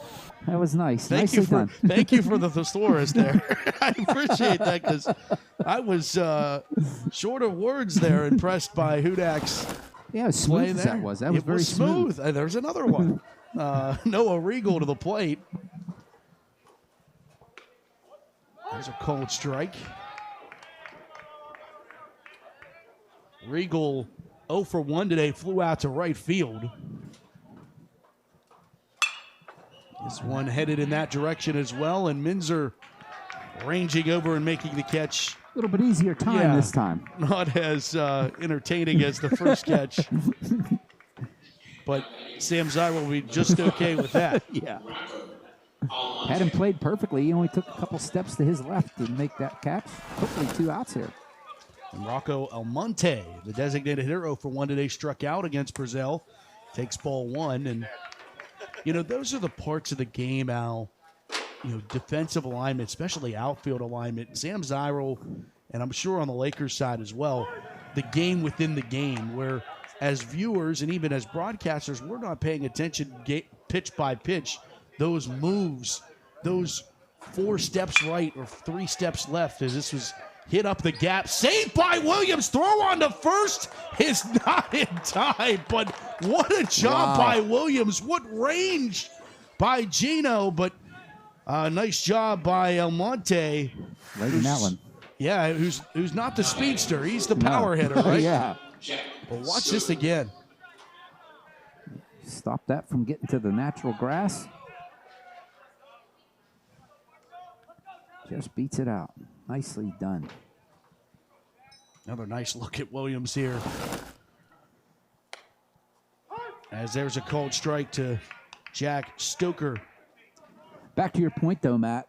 That was nice. Nicely done. Thank you for the thesaurus there. I appreciate that because I was short of words there, impressed by Hudak's Yeah, as smooth as that was. That was very smooth. There's another one. Noah Regal to the plate. There's a cold strike. Regal 0 for 1 today, flew out to right field. This one headed in that direction as well, and Minzer ranging over and making the catch. A little bit easier time this time. Not as entertaining as the first catch. But Sam Zyra will be just okay with that. Yeah. Had him played perfectly. He only took a couple steps to his left to make that catch. Hopefully 2 outs here. And Rocco Almonte, the designated hitter, 0 for 1 today, struck out against Brazil. Takes ball 1. And, you know, those are the parts of the game, Al, you know, defensive alignment, especially outfield alignment. Sam Zyra, and I'm sure on the Lakers side as well, the game within the game, where as viewers and even as broadcasters, we're not paying attention pitch by pitch. Those moves, those 4 steps right or 3 steps left, as this was hit up the gap. Saved by Williams. Throw on to first is not in time, but what a job by Williams. What range by Gino, but nice job by Almonte. Right in that one. Yeah, who's not the speedster. He's the power hitter, right? Yeah. But watch this again. Stop that from getting to the natural grass. Just beats it out. Nicely done. Another nice look at Williams here. As there's a cold strike to Jack Stoker. Back to your point, though, Matt.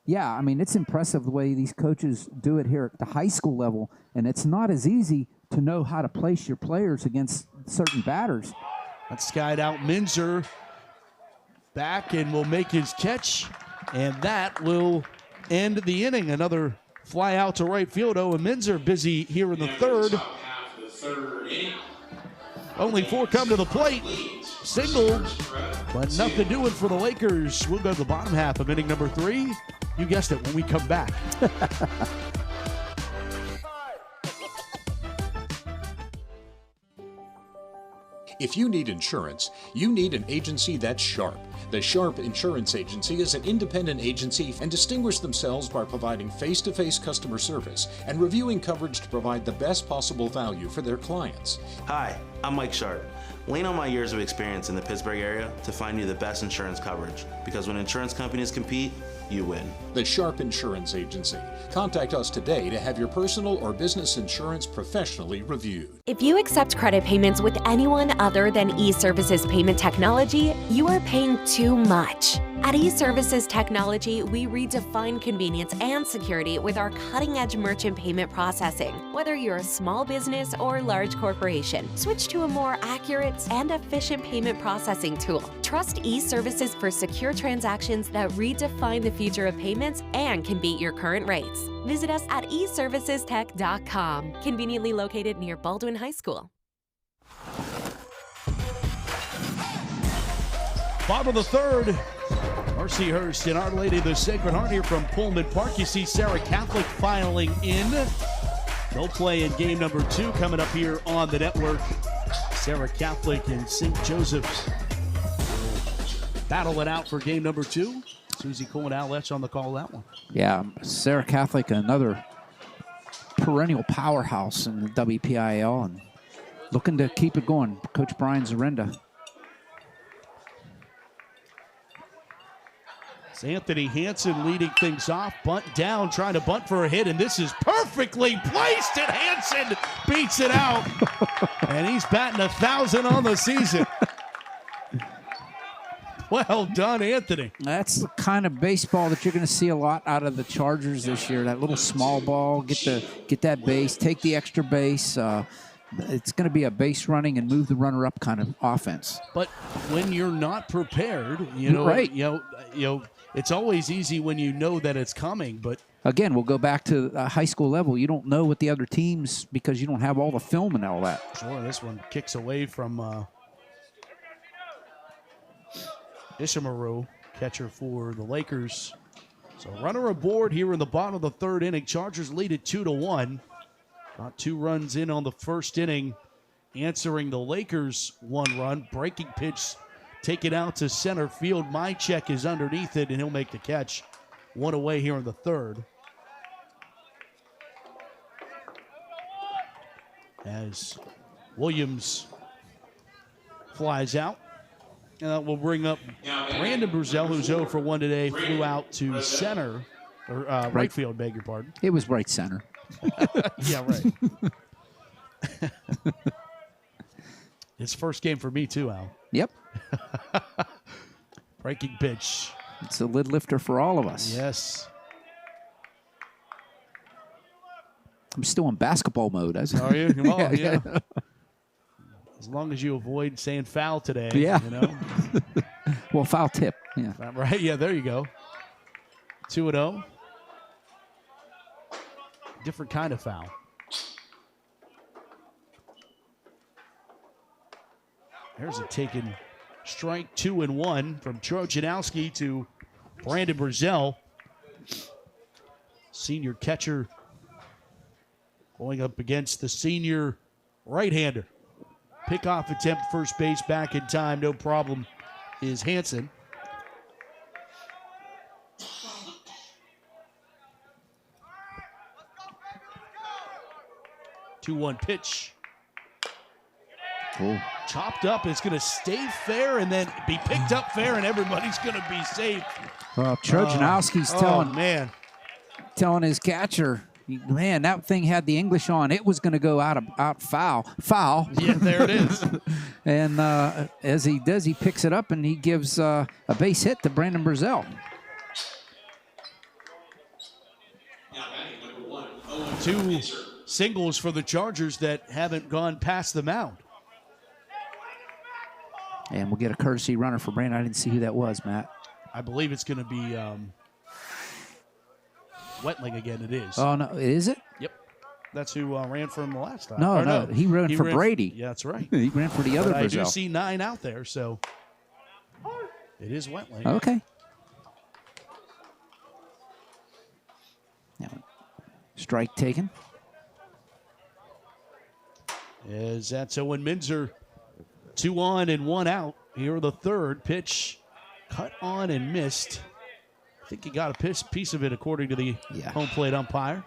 Yeah, I mean, it's impressive the way these coaches do it here at the high school level, and it's not as easy to know how to place your players against certain batters. Let's skied out Minzer back and will make his catch, and that will end the inning. Another fly out to right field. Owen Minzer busy here in the third. Only 4 come to the plate. Single, but nothing doing for the Lakers. We'll go to the bottom half of inning number 3. You guessed it, when we come back. If you need insurance, you need an agency that's sharp. The Sharp Insurance Agency is an independent agency and distinguish themselves by providing face-to-face customer service and reviewing coverage to provide the best possible value for their clients. Hi, I'm Mike Sharp. Lean on my years of experience in the Pittsburgh area to find you the best insurance coverage, because when insurance companies compete, you win. The Sharp Insurance Agency. Contact us today to have your personal or business insurance professionally reviewed. If you accept credit payments with anyone other than eServices Payment Technology, you are paying too much. At eServices Technology, we redefine convenience and security with our cutting-edge merchant payment processing. Whether you're a small business or large corporation, switch to a more accurate and efficient payment processing tool. Trust eServices for secure transactions that redefine the future of payments and can beat your current rates. Visit us at eservicestech.com, conveniently located near Baldwin High School. Bottom of the third. Mercyhurst and Our Lady of the Sacred Heart here from Pullman Park. You see Serra Catholic filing in. They'll play in game number 2 coming up here on the network. Serra Catholic and St. Joseph's battle it out for game number 2. Susie Cole and OLSH on the call that one. Yeah, Serra Catholic, another perennial powerhouse in the WPIL, and looking to keep it going. Coach Brian Zarenda. It's Anthony Hansen leading things off. Bunt down, trying to bunt for a hit, and this is perfectly placed, and Hansen beats it out. And he's batting 1,000 on the season. Well done, Anthony. That's the kind of baseball that you're going to see a lot out of the Chargers this year. That little small ball, get that base, take the extra base. It's going to be a base running and move the runner up kind of offense. But when you're not prepared, you know, right. you know, it's always easy when you know that it's coming. But again, we'll go back to high school level. You don't know what the other teams, because you don't have all the film and all that. Sure, this one kicks away from Ishamaru, catcher for the Lakers. So runner aboard here in the bottom of the third inning. Chargers lead it 2-1. Got 2 runs in on the first inning, answering the Lakers 1 run. Breaking pitch, take it out to center field. My check is underneath it, and he'll make the catch. one away here in the third. As Williams flies out. And that will bring up Brandon Brazell, who's 0 for 1 today, flew out to center, or right field, beg your pardon. It was right center. Yeah, right. His first game for me, too, Al. Yep. Breaking pitch. It's a lid lifter for all of us. Yes. I'm still in basketball mode. Are you? Well, yeah. Yeah. As long as you avoid saying foul today. Yeah. You know? Well, foul tip. Yeah. Right? Yeah, there you go. 2-0. Different kind of foul. There's a taken strike 2-1 from Trojanowski to Brandon Brazell. Senior catcher going up against the senior right-hander. Pickoff attempt first base back in time, no problem, is Hansen. Two-one pitch. Oh. Chopped up. It's going to stay fair and then be picked up fair, and everybody's going to be safe. Well, Trojanowski's telling his catcher, man, that thing had the English on. It was going to go out foul. Yeah, there it is. And as he does, he picks it up and he gives a base hit to Brandon Brazell. Two singles for the Chargers that haven't gone past the mound. And we'll get a courtesy runner for Brandon. I didn't see who that was, Matt. I believe it's going to be Wetling again. It is. Oh, no. Is it? Yep. That's who ran for him the last time. No. He ran for Brady. Yeah, that's right. He ran for the other Brazell. I do see 9 out there, so it is Wetling. Okay. Now, strike taken. As that's Owen Minzer. 2 on and 1 out. Here the third pitch. Cut on and missed. I think he got a piece of it according to the home plate umpire.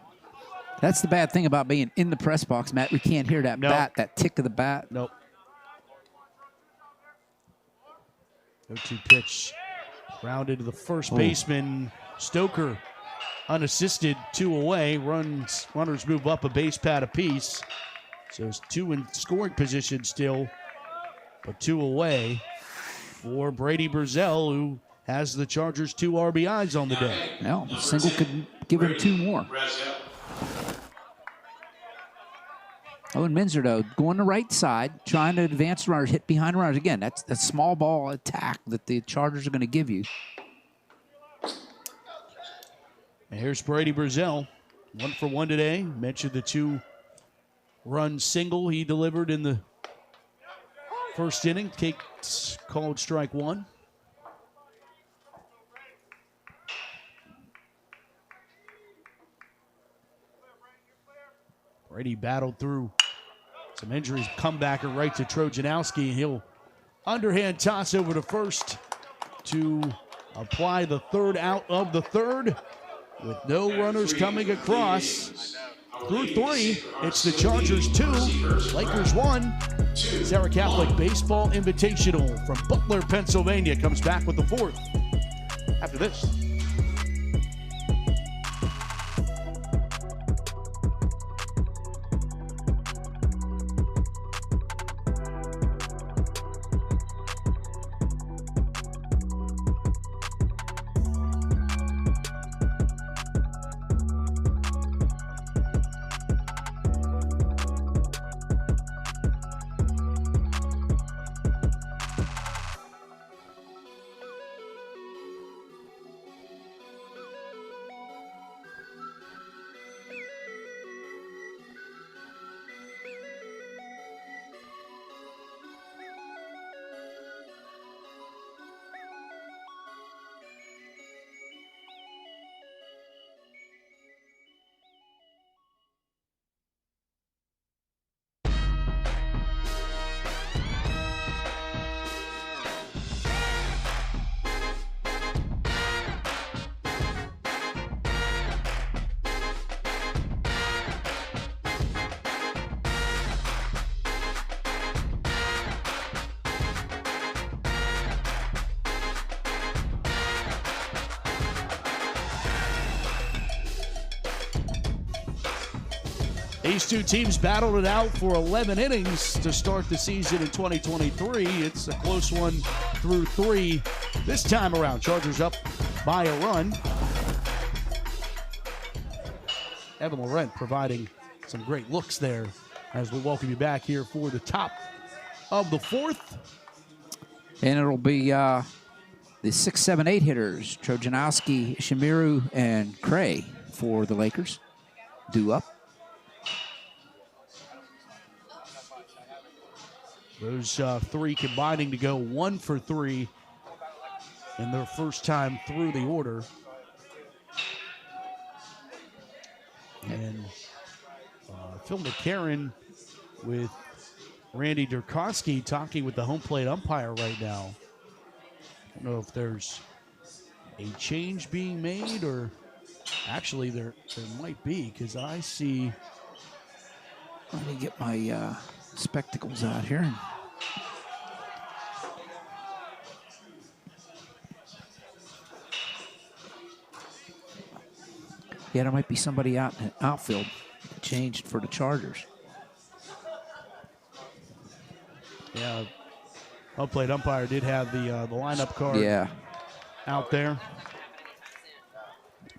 That's the bad thing about being in the press box, Matt. We can't hear that bat, that tick of the bat. Nope. 0-2 pitch. Grounded to the first baseman. Stoker unassisted, 2 away. Runners move up a base pad apiece. So it's 2 in scoring position still, but 2 away for Brady Brazell, who has the Chargers 2 RBIs on the day. No, a single could give him 2 more. Owen Minzer, though, going the right side, trying to advance runners, hit behind runners. Again, that's a small ball attack that the Chargers are going to give you. And here's Brady Brazell, 1 for 1 today. Mentioned the 2-run single he delivered in the first inning. Takes called strike 1. Brady battled through some injuries, comebacker right to Trojanowski, and he'll underhand toss over to first to apply the third out of the third with no runners coming across. Through 3, it's the Chargers 2, Lakers 1. Serra Catholic Baseball Invitational from Butler, Pennsylvania comes back with the 4th after this. These two teams battled it out for 11 innings to start the season in 2023. It's a close one through 3 this time around. Chargers up by a run. Evan Laurent providing some great looks there as we welcome you back here for the top of the 4th. And it'll be the 6, 7, 8 hitters, Trojanowski, Shimiru, and Cray for the Lakers. Due up. Those 3 combining to go 1 for 3 in their first time through the order. And Phil McCarron with Randy Durkowski talking with the home plate umpire right now. I don't know if there's a change being made, or actually there might be, because I see. Let me get my spectacles out here. Yeah, there might be somebody out in the outfield that changed for the Chargers. Yeah, home plate umpire did have the lineup card out there.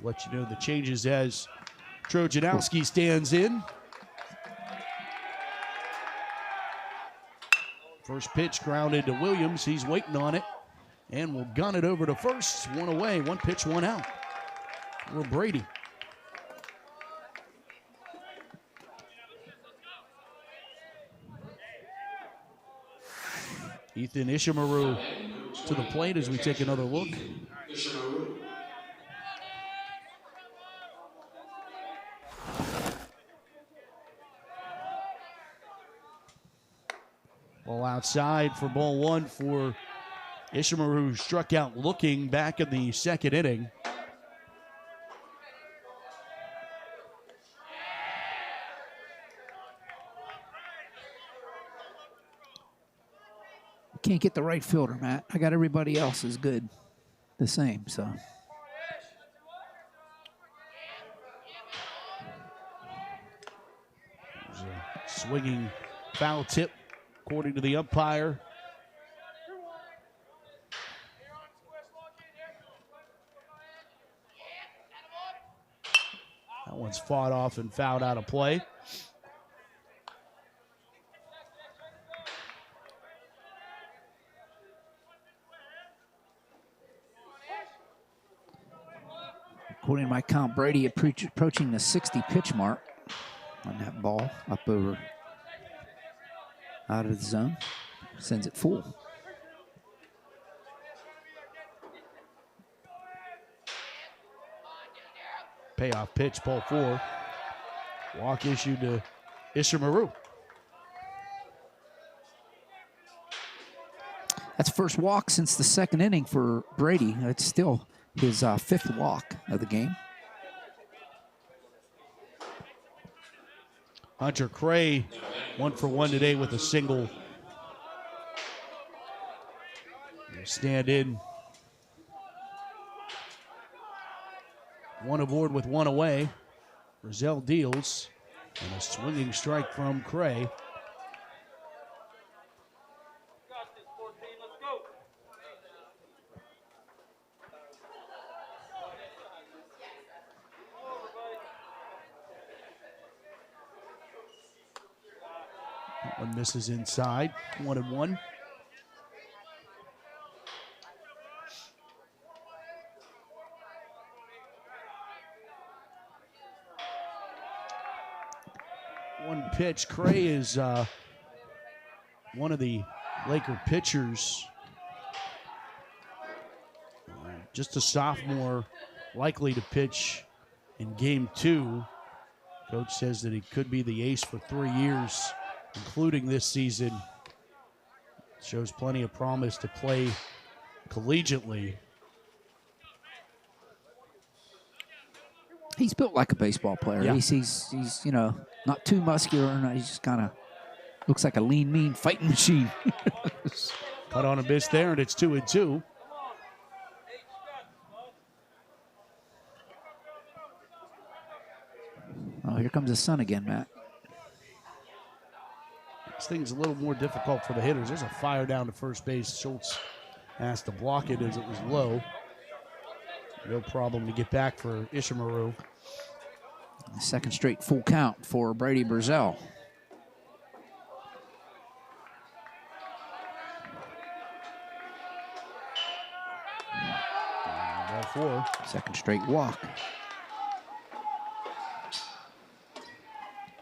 Let you know the changes as Trojanowski stands in. First pitch grounded to Williams. He's waiting on it and will gun it over to first. 1 away, 1 pitch, 1 out. For Brady. Ethan Ishimaru to the plate as we take another look. Ball outside for ball 1 for Ishimaru, who struck out looking back in the 2nd inning. Can't get the right fielder, Matt. I got everybody else is good, the same, so. There's a swinging foul tip, according to the umpire. That one's fought off and fouled out of play. According to my count, Brady approaching the 60 pitch mark on that ball up over out of the zone. Sends it full. Payoff pitch, ball 4. Walk issued to Ishimaru. That's first walk since the 2nd inning for Brady. It's still his 5th walk of the game. Hunter Cray, 1 for 1 today with a single. Stand in. 1 aboard with 1 away. Roselle deals. And a swinging strike from Cray. One misses inside. 1-1. One pitch. Cray is one of the Laker pitchers. Just a sophomore, likely to pitch in game 2. Coach says that he could be the ace for 3 years, including this season. Shows plenty of promise to play collegiately. He's built like a baseball player. Yeah. He's you know, not too muscular. He's just kind of looks like a lean, mean fighting machine. Cut on a miss there, and it's 2-2. Oh, here comes the sun again, Matt. makes things a little more difficult for the hitters. There's a fire down to first base. Schultz has to block it as it was low. No problem to get back for Ishimaru. Second straight full count for Brady Burzell. Ball four. Second straight walk.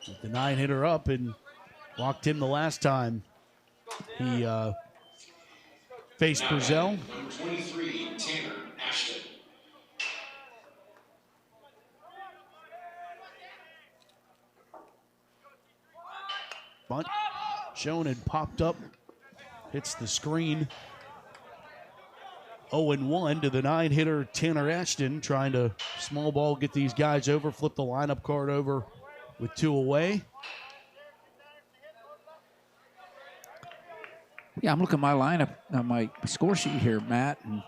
With the 9-hitter up and walked him the last time he faced Burzell. Number 23, Tanner Ashton. Bunt shown and popped up. Hits the screen. 0-1 to the 9-hitter Tanner Ashton, trying to small ball get these guys over, flip the lineup card over with 2 away. Yeah, I'm looking at my lineup, my score sheet here, Matt, and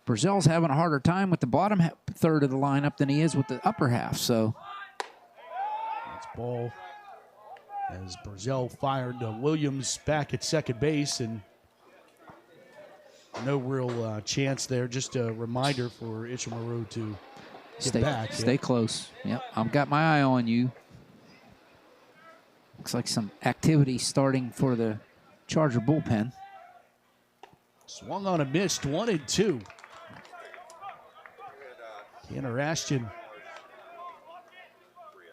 Burzell's having a harder time with the bottom third of the lineup than he is with the upper half, so. That's ball as Burzell fired Williams back at second base, and no real chance there. Just a reminder for Ishimaru to get back. Stay close. Yep, I've got my eye on you. Looks like some activity starting for the Charger bullpen. Swung on a missed, 1-2. Tanner Ashton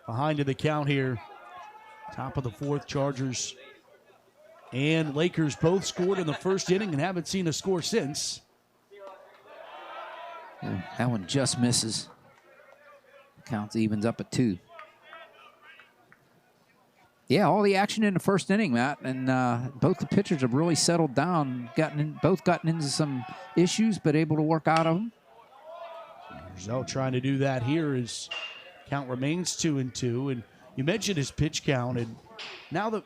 behind in the count here. Top of the fourth, Chargers and Lakers both scored in the first inning and haven't seen a score since. Ooh, that one just misses. Count evens up at 2. Yeah, all the action in the first inning, Matt, and both the pitchers have really settled down, both gotten into some issues, but able to work out of them. Burzell trying to do that here as count remains 2-2, and you mentioned his pitch count, and now that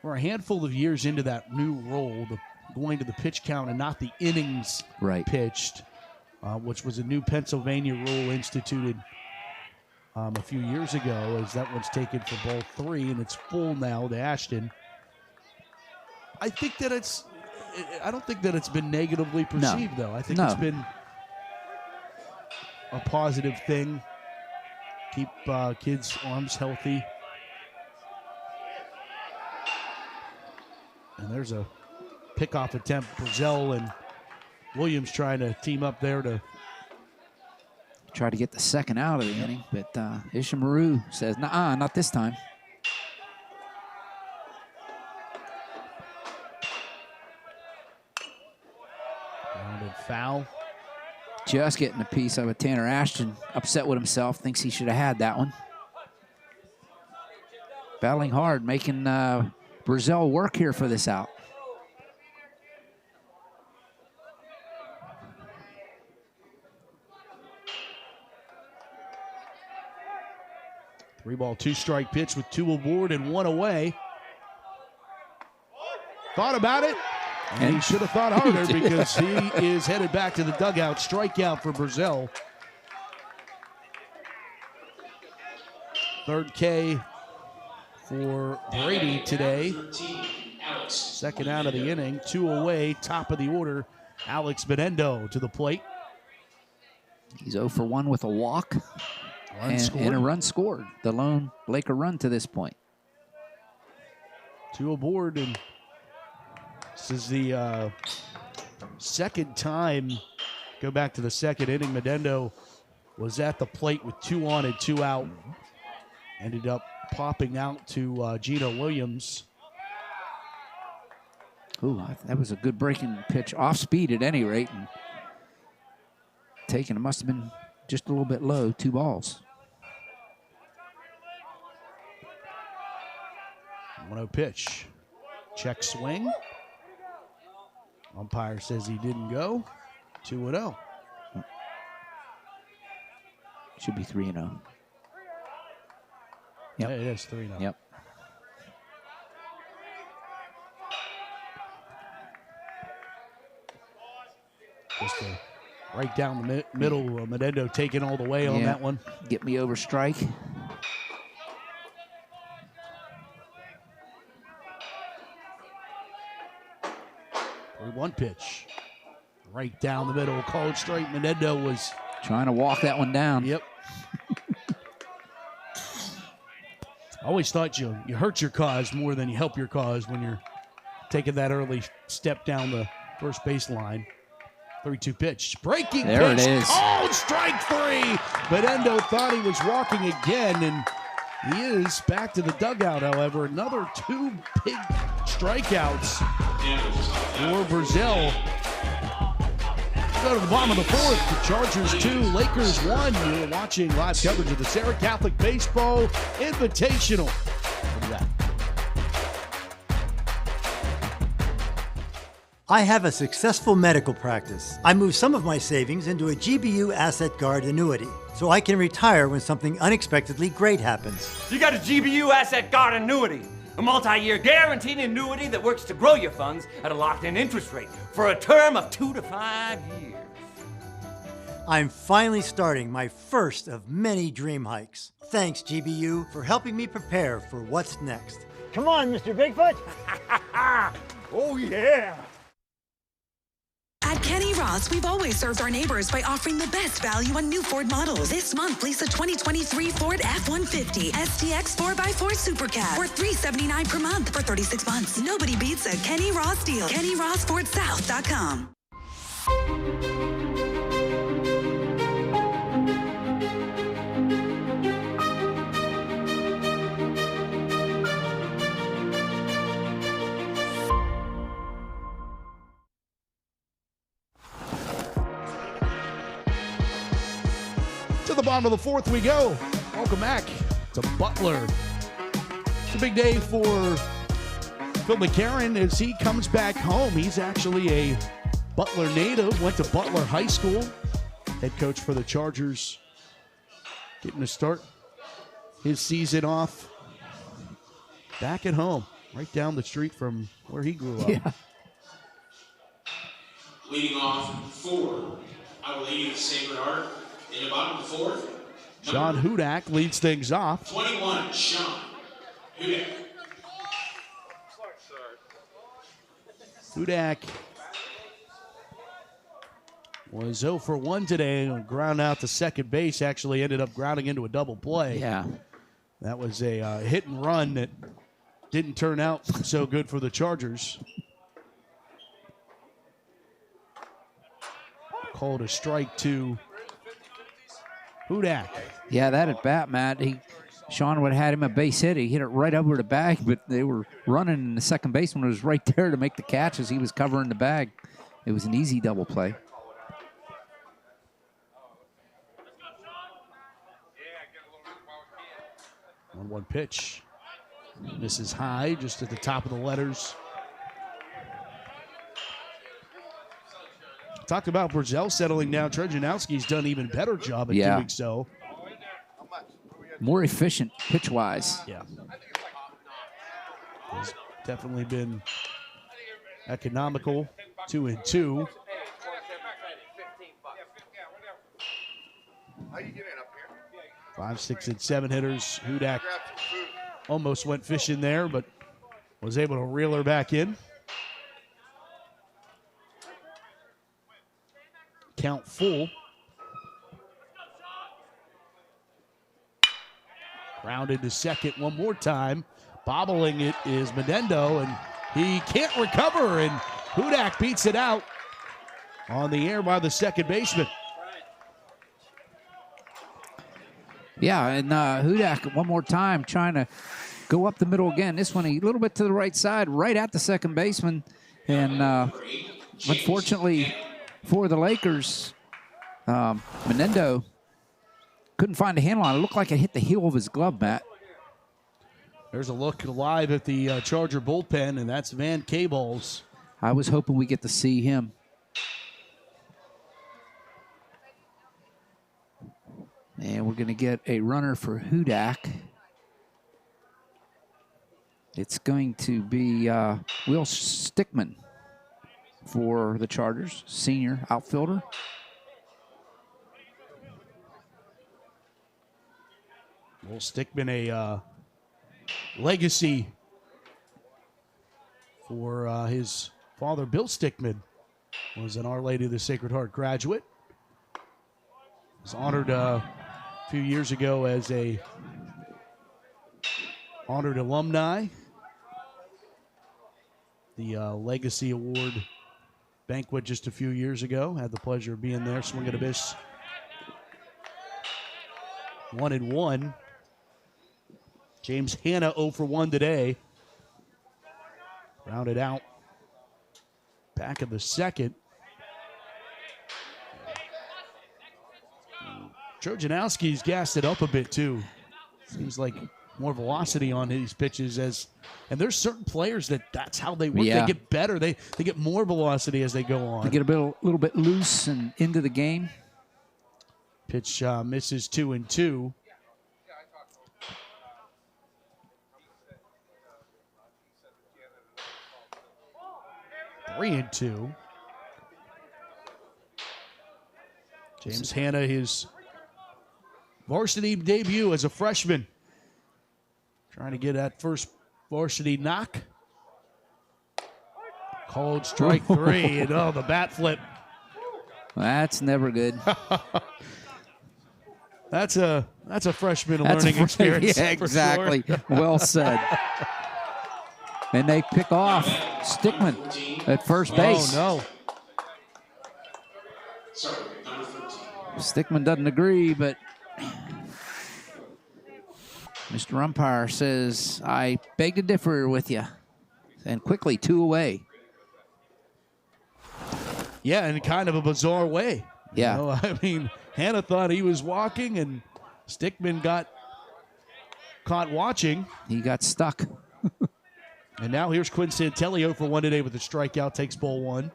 we're a handful of years into that new role, going to the pitch count and not the innings pitched, which was a new Pennsylvania rule instituted a few years ago, as that one's taken for ball 3, and it's full now to Ashton. I don't think that it's been negatively perceived, though. I think it's been a positive thing. Keep kids' arms healthy. And there's a pickoff attempt. Burzell and Williams trying to team up there to try to get the second out of the inning, but Ishimaru says, "Nah, not this time." Rounded foul. Just getting a piece of it. Tanner Ashton upset with himself, thinks he should have had that one. Battling hard, making Burzell work here for this out. Three ball, 2-strike pitch with 2 aboard and 1 away. Thought about it, and he should have thought harder because he is headed back to the dugout. Strikeout for Burzell. Third K for Brady today. Second out of the inning, 2 away, top of the order. Alex Benendo to the plate. He's 0 for 1 with a walk. And a run scored. The lone Laker run to this point. 2 aboard, and this is the second time. Go back to the second inning. Medendo was at the plate with 2 on and 2 out. Ended up popping out to Gino Williams. Ooh, that was a good breaking pitch. Off speed at any rate. And taken, it must have been just a little bit low. 2 balls. 1-0 pitch. Check swing. Umpire says he didn't go. 2-0. Should be 3-0. Yep. Yeah, it is 3-0. Yep. Just right down the middle. Medendo taking all the way on that one. Get me over strike. 0-1 pitch. Right down the middle, called straight. Menendo was trying to walk that one down. Yep. I always thought you hurt your cause more than you help your cause when you're taking that early step down the first base line. 3-2 pitch. Breaking there pitch. It is. Called strike 3. Menendo thought he was walking again, and he is back to the dugout, however. Another 2 big strikeouts for Brazil. Go to the bottom of the 4th. The Chargers 2, Lakers 1. You're watching live coverage of the Serra Catholic Baseball Invitational. Look at that. I have a successful medical practice. I moved some of my savings into a GBU Asset Guard annuity, so I can retire when something unexpectedly great happens. You got a GBU Asset Guard annuity, a multi-year guaranteed annuity that works to grow your funds at a locked-in interest rate for a term of 2 to 5 years. I'm finally starting my first of many dream hikes. Thanks, GBU, for helping me prepare for what's next. Come on, Mr. Bigfoot. Oh, yeah. At Kenny Ross, we've always served our neighbors by offering the best value on new Ford models. This month, lease a 2023 Ford F-150 STX 4x4 Super Cab for $379 per month for 36 months. Nobody beats a Kenny Ross deal. KennyRossFordSouth.com. To the bottom of the 4th we go. Welcome back to Butler. It's a big day for Phil McCarron as he comes back home. He's actually a Butler native, went to Butler High School. Head coach for the Chargers, getting to start his season off back at home, right down the street from where he grew up. Yeah. Leading off 4, our lady of Sacred Heart. In the bottom of the 4th, Sean Hudak leads things off. 21, Sean Hudak. Hudak was 0 for 1 today. Ground out to second base. Actually ended up grounding into a double play. Yeah. That was a hit and run that didn't turn out so good for the Chargers. Called a strike to Hudak. Yeah, that at bat, Matt. Sean would have had him a base hit. He hit it right over the bag, but they were running, and the second baseman was right there to make the catch as he was covering the bag. It was an easy double play. 1-1 pitch. This is high, just at the top of the letters. Talked about Brazil settling down. Trejanowski's done an even better job at doing so. More efficient pitch-wise. Yeah. Has definitely been economical. 2-2. Five, 6, and 7 hitters. Hudak almost went fishing there, but was able to reel her back in. Count full. Grounded to second one more time. Bobbling it is Menendo, and he can't recover, and Hudak beats it out on the air by the second baseman. Yeah, and Hudak one more time trying to go up the middle again. This one a little bit to the right side, right at the second baseman. And unfortunately for the Lakers, Menendo couldn't find a handle on it. It looked like it hit the heel of his glove, Matt. There's a look live at the Charger bullpen, and that's Van Cables. I was hoping we get to see him. And we're going to get a runner for Hudak. It's going to be Will Stickman for the Chargers, senior outfielder. Will Stickman, a legacy for his father, Bill Stickman, was an Our Lady of the Sacred Heart graduate. Was honored a few years ago as a honored alumni. The Legacy Award banquet just a few years ago. Had the pleasure of being there. Swing and a miss. 1-1. James Hanna 0 for 1 today. Rounded out. Back of the second. Trojanowski's gassed it up a bit too. Seems like more velocity on these pitches and there's certain players that's how they work. Yeah. They get better. They get more velocity as they go on. They get a little bit loose and into the game. Pitch misses 2-2. Three and 2. James Hanna, his varsity debut as a freshman. Trying to get that first varsity knock. Called strike 3, and the bat flip. That's never good. That's a freshman learning experience. Yeah, exactly. For sure. Well said. And they pick off Stickman at first base. Oh, Sorry, number 13. Stickman doesn't agree, but Mr. Umpire says, I beg to differ with you. And quickly, 2 away. Yeah, in kind of a bizarre way. Yeah. You know, I mean, Hanna thought he was walking, and Stickman got caught watching. He got stuck. And now here's Quinn Santelli 0 for 1 today with a strikeout, takes ball 1.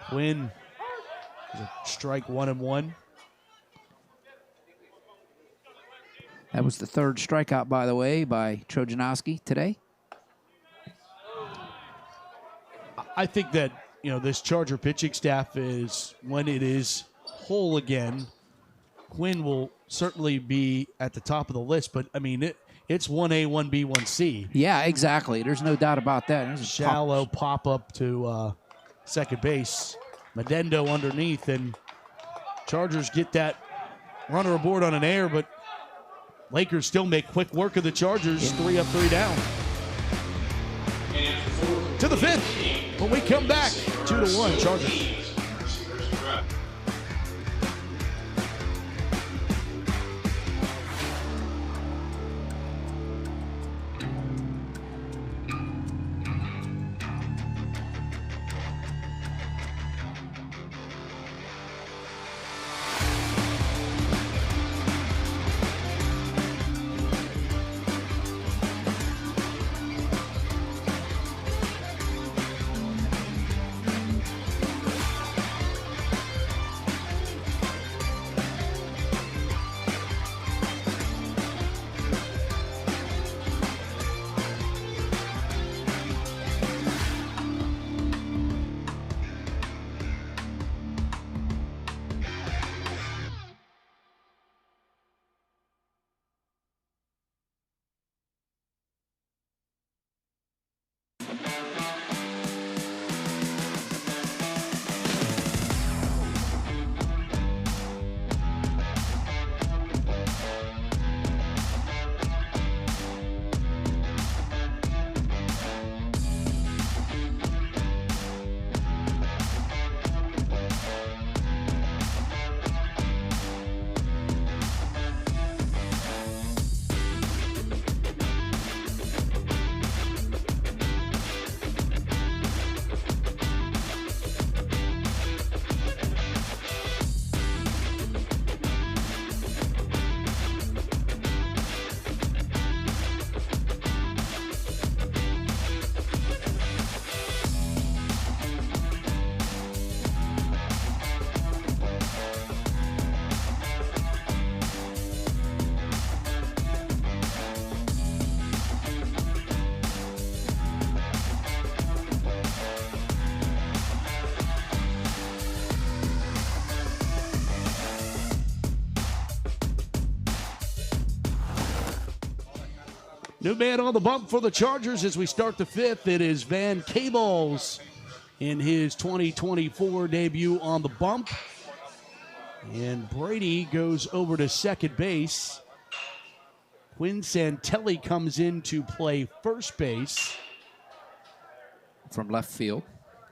Quinn is a strike 1-1. That was the 3rd strikeout, by the way, by Trojanowski today. I think that, this Charger pitching staff is, when it is whole again, Quinn will certainly be at the top of the list. But, I mean, it's 1A, 1B, 1C. Yeah, exactly. There's no doubt about that. There's a shallow pop-up to second base. Medendo underneath, and Chargers get that runner aboard on an error, but Lakers still make quick work of the Chargers. 3 up, 3 down. To the 5th. When we come back, 2-1 Chargers. New man on the bump for the Chargers as we start the fifth. It is Van Cables in his 2024 debut on the bump. And Brady goes over to second base. Quinn Santelli comes in to play first base. From left field.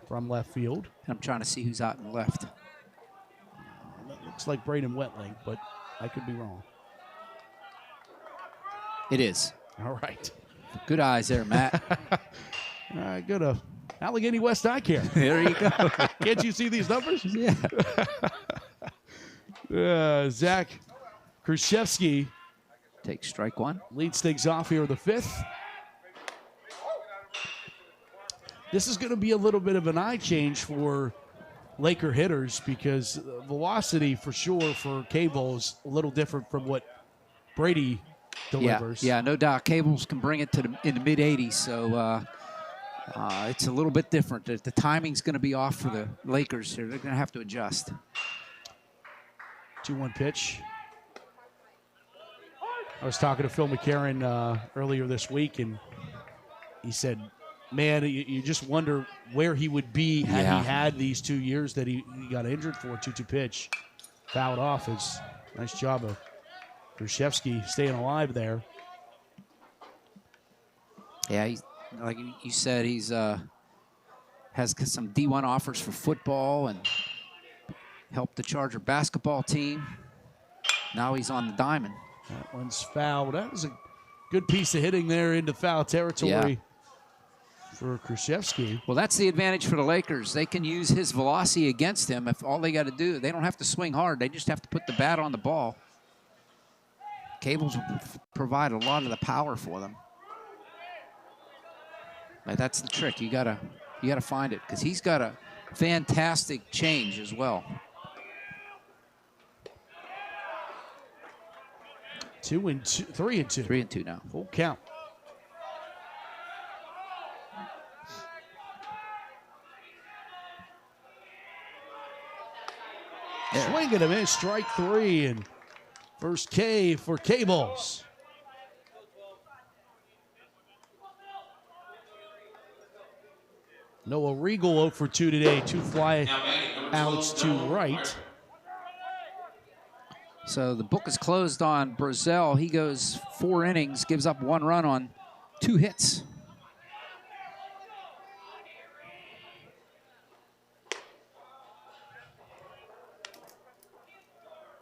From left field. I'm trying to see who's out in the left. Looks like Braden Wetling, but I could be wrong. It is. All right. Good eyes there, Matt. Go to Allegheny West Eye Care. There you go. Can't you see these numbers? Yeah. Zach Khrushchevsky takes strike one. Leads things off here in the fifth. This is going to be a little bit of an eye change for Laker hitters because velocity for sure for Cable is a little different from what Brady delivers. Yeah, no doubt. Cables can bring it to in the mid 80s, so it's a little bit different. The timing's going to be off for the Lakers here. They're going to have to adjust. 2-1 pitch. I was talking to Phil McCarron earlier this week, and he said, man, you just wonder where he would be had he had these 2 years that he got injured for. 2-2 pitch. Fouled off. Nice job of Khrushchevsky staying alive there. Yeah, like you said, he's has some D1 offers for football and helped the Charger basketball team. Now he's on the diamond. That one's fouled. That was a good piece of hitting there into foul territory for Khrushchevsky. Well, that's the advantage for the Lakers. They can use his velocity against him. If all they got to do, they don't have to swing hard. They just have to put the bat on the ball. Cables will provide a lot of the power for them. But that's the trick. You gotta find it because he's got a fantastic change as well. 2-2, 3-2. 3-2 now. Full count. Swing and a miss, strike three, and first K for Cables. Noah Regal 0 for 2 today, 2 fly outs to right. So the book is closed on Brazil. He goes 4 innings, gives up 1 run on 2 hits.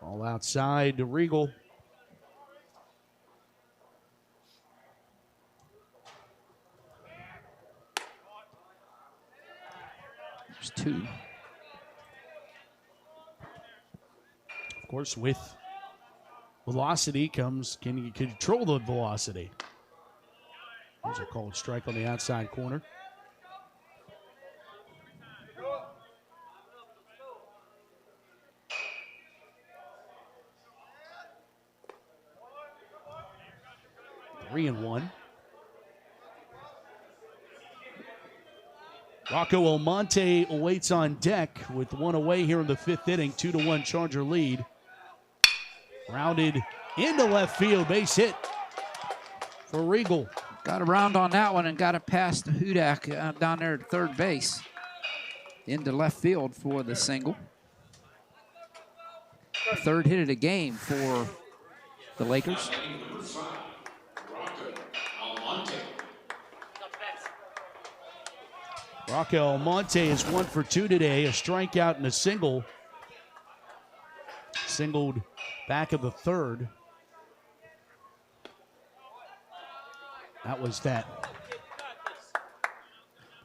All outside to Regal. There's 2. Of course, with velocity comes, can you control the velocity? There's a called strike on the outside corner. Three and 1. Rocco Almonte awaits on deck with 1 away here in the 5th inning. 2-1 Charger lead. Rounded into left field, base hit for Regal. Got around on that one and got it past Hudak down there at third base. Into left field for the single. The 3rd hit of the game for the Lakers. Rocco Almonte is 1 for 2 today, a strikeout and a single. Singled back of the 3rd. That was that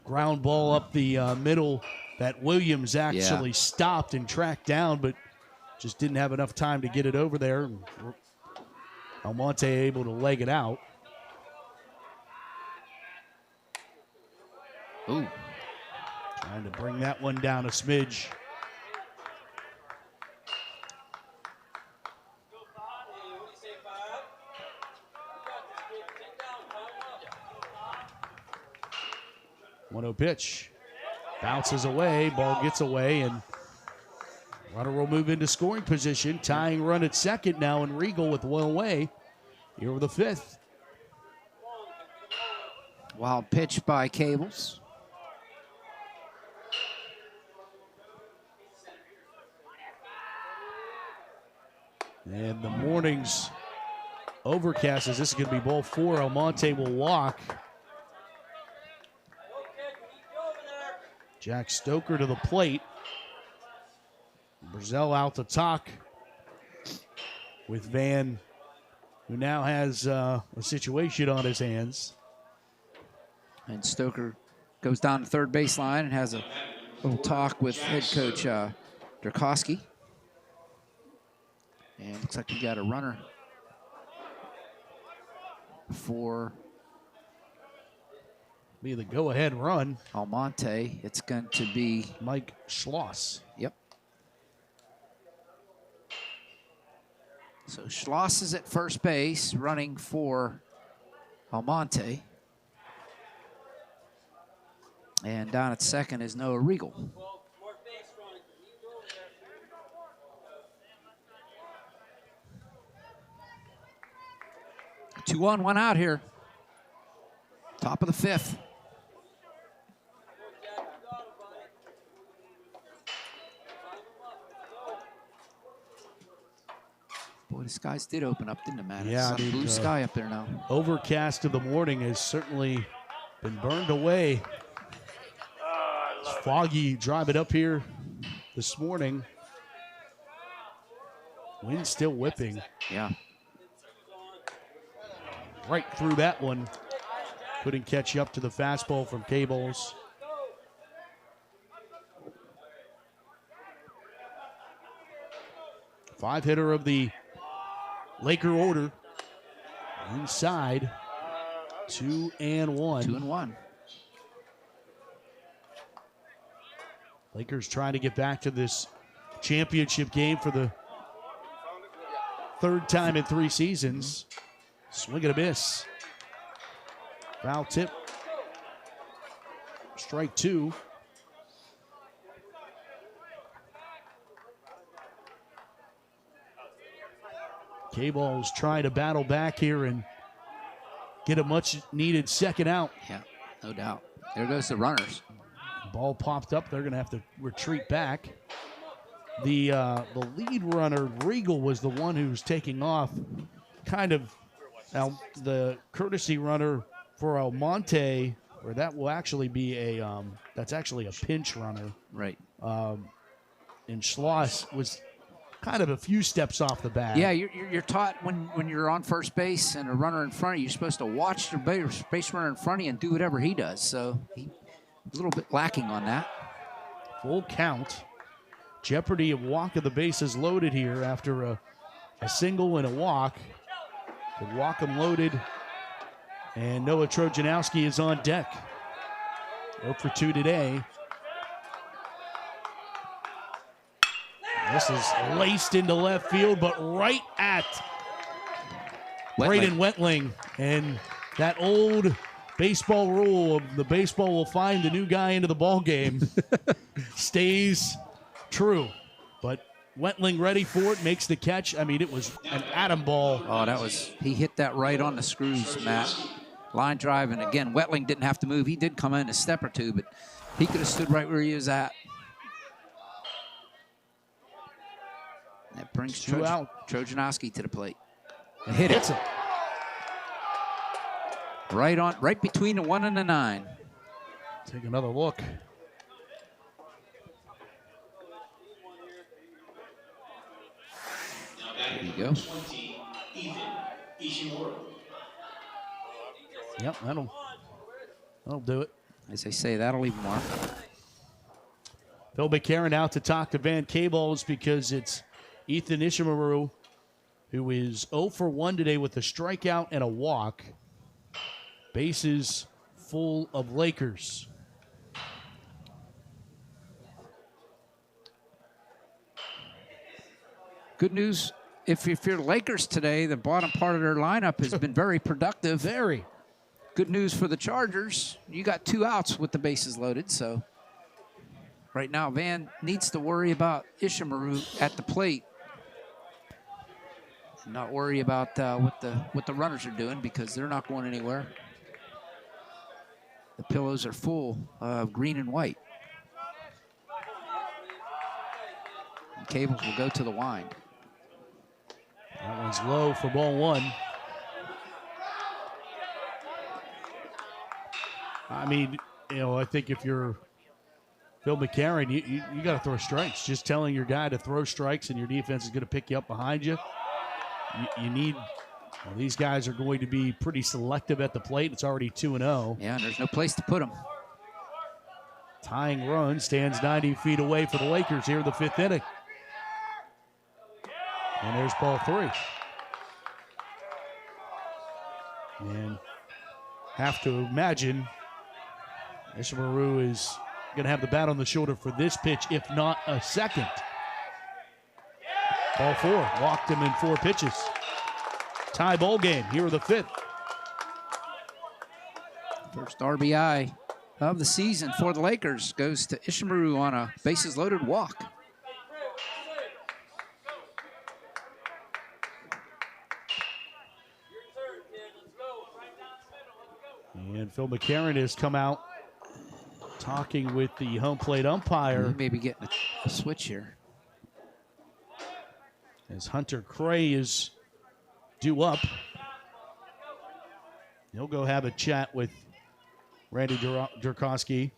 ground ball up the middle that Williams actually stopped and tracked down, but just didn't have enough time to get it over there. Almonte able to leg it out. Ooh. Trying to bring that one down a smidge. One-oh pitch. Bounces away, ball gets away, and runner will move into scoring position. Tying run at second now, and Regal with 1 away. Here with the 5th. Wild pitch by Cables. And the morning's overcast as this is going to be ball 4. Almonte will walk. Jack Stoker to the plate. Brazell out to talk with Van, who now has a situation on his hands. And Stoker goes down to third baseline and has a little talk with head coach Drakowski. And looks like we got a runner for be the go-ahead run. Almonte. It's going to be Mike Schloss. Yep. So Schloss is at first base, running for Almonte. And down at second is Noah Regal. 2 on, 1 out here. Top of the 5th. Boy, the skies did open up, didn't it, man? Yeah, it's blue sky up there now. Overcast of the morning has certainly been burned away. It's foggy driving up here this morning. Wind still whipping. Yeah. Right through that one. Couldn't catch up to the fastball from Cables. Five-hitter of the Laker order. Inside. 2 and 1. 2 and 1. Lakers trying to get back to this championship game for the third time in 3 seasons. Swing and a miss. Foul tip. Strike 2. K-Ball's trying to battle back here and get a much-needed second out. Yeah, no doubt. There goes the runners. Ball popped up. They're going to have to retreat back. The lead runner, Regal, was the one who's taking off. Kind of the courtesy runner for Almonte, or that will actually be a that's actually a pinch runner. Right. And Schloss was kind of a few steps off the bat. Yeah, you're taught when you're on first base and a runner in front of you, you're supposed to watch the base runner in front of you and do whatever he does. So he's a little bit lacking on that. Full count. Jeopardy of walk of the bases loaded here after a single and a walk. The walk 'em loaded. And Noah Trojanowski is on deck. 0 for 2 today. This is laced into left field, but right at Braden Wentling. And that old baseball rule of the baseball will find the new guy into the ball game stays true. But Wentling ready for it, makes the catch. I mean, it was an atom ball. Oh, he hit that right on the screws, Matt. Line drive, and again, Wentling didn't have to move. He did come in a step or two, but he could have stood right where he was at. That brings Trojanowski to the plate. And hit it. Right between the 1 and the 9. Take another look. There you go. Yep, that'll do it. As they say, that'll leave a mark. Phil McCarron out to talk to Van Cables because it's Ethan Ishimaru, who is 0 for 1 today with a strikeout and a walk. Bases full of Lakers. Good news, if you're Lakers today, the bottom part of their lineup has been very productive. Very. Good news for the Chargers. You got 2 outs with the bases loaded, so right now Van needs to worry about Ishimaru at the plate. Not worry about what the runners are doing because they're not going anywhere. The pillows are full of green and white. And Cables will go to the wind. That one's low for ball one. I mean, you know, I think if you're Phil McCarron, you got to throw strikes. Just telling your guy to throw strikes and your defense is going to pick you up behind you. You need, well, these guys are going to be pretty selective at the plate. It's already 2-0. Yeah, and there's no place to put them. Tying run stands 90 feet away for the Lakers here in the 5th inning. And there's ball 3. And have to imagine Ishimaru is going to have the bat on the shoulder for this pitch, if not a second. Ball 4, walked him in 4 pitches. Tie ball game here in the 5th. First RBI of the season for the Lakers goes to Ishimaru on a bases loaded walk. And Phil McCarron has come out talking with the home plate umpire. He may be getting a switch here. As Hunter Cray is due up. He'll go have a chat with Randy Durkowski.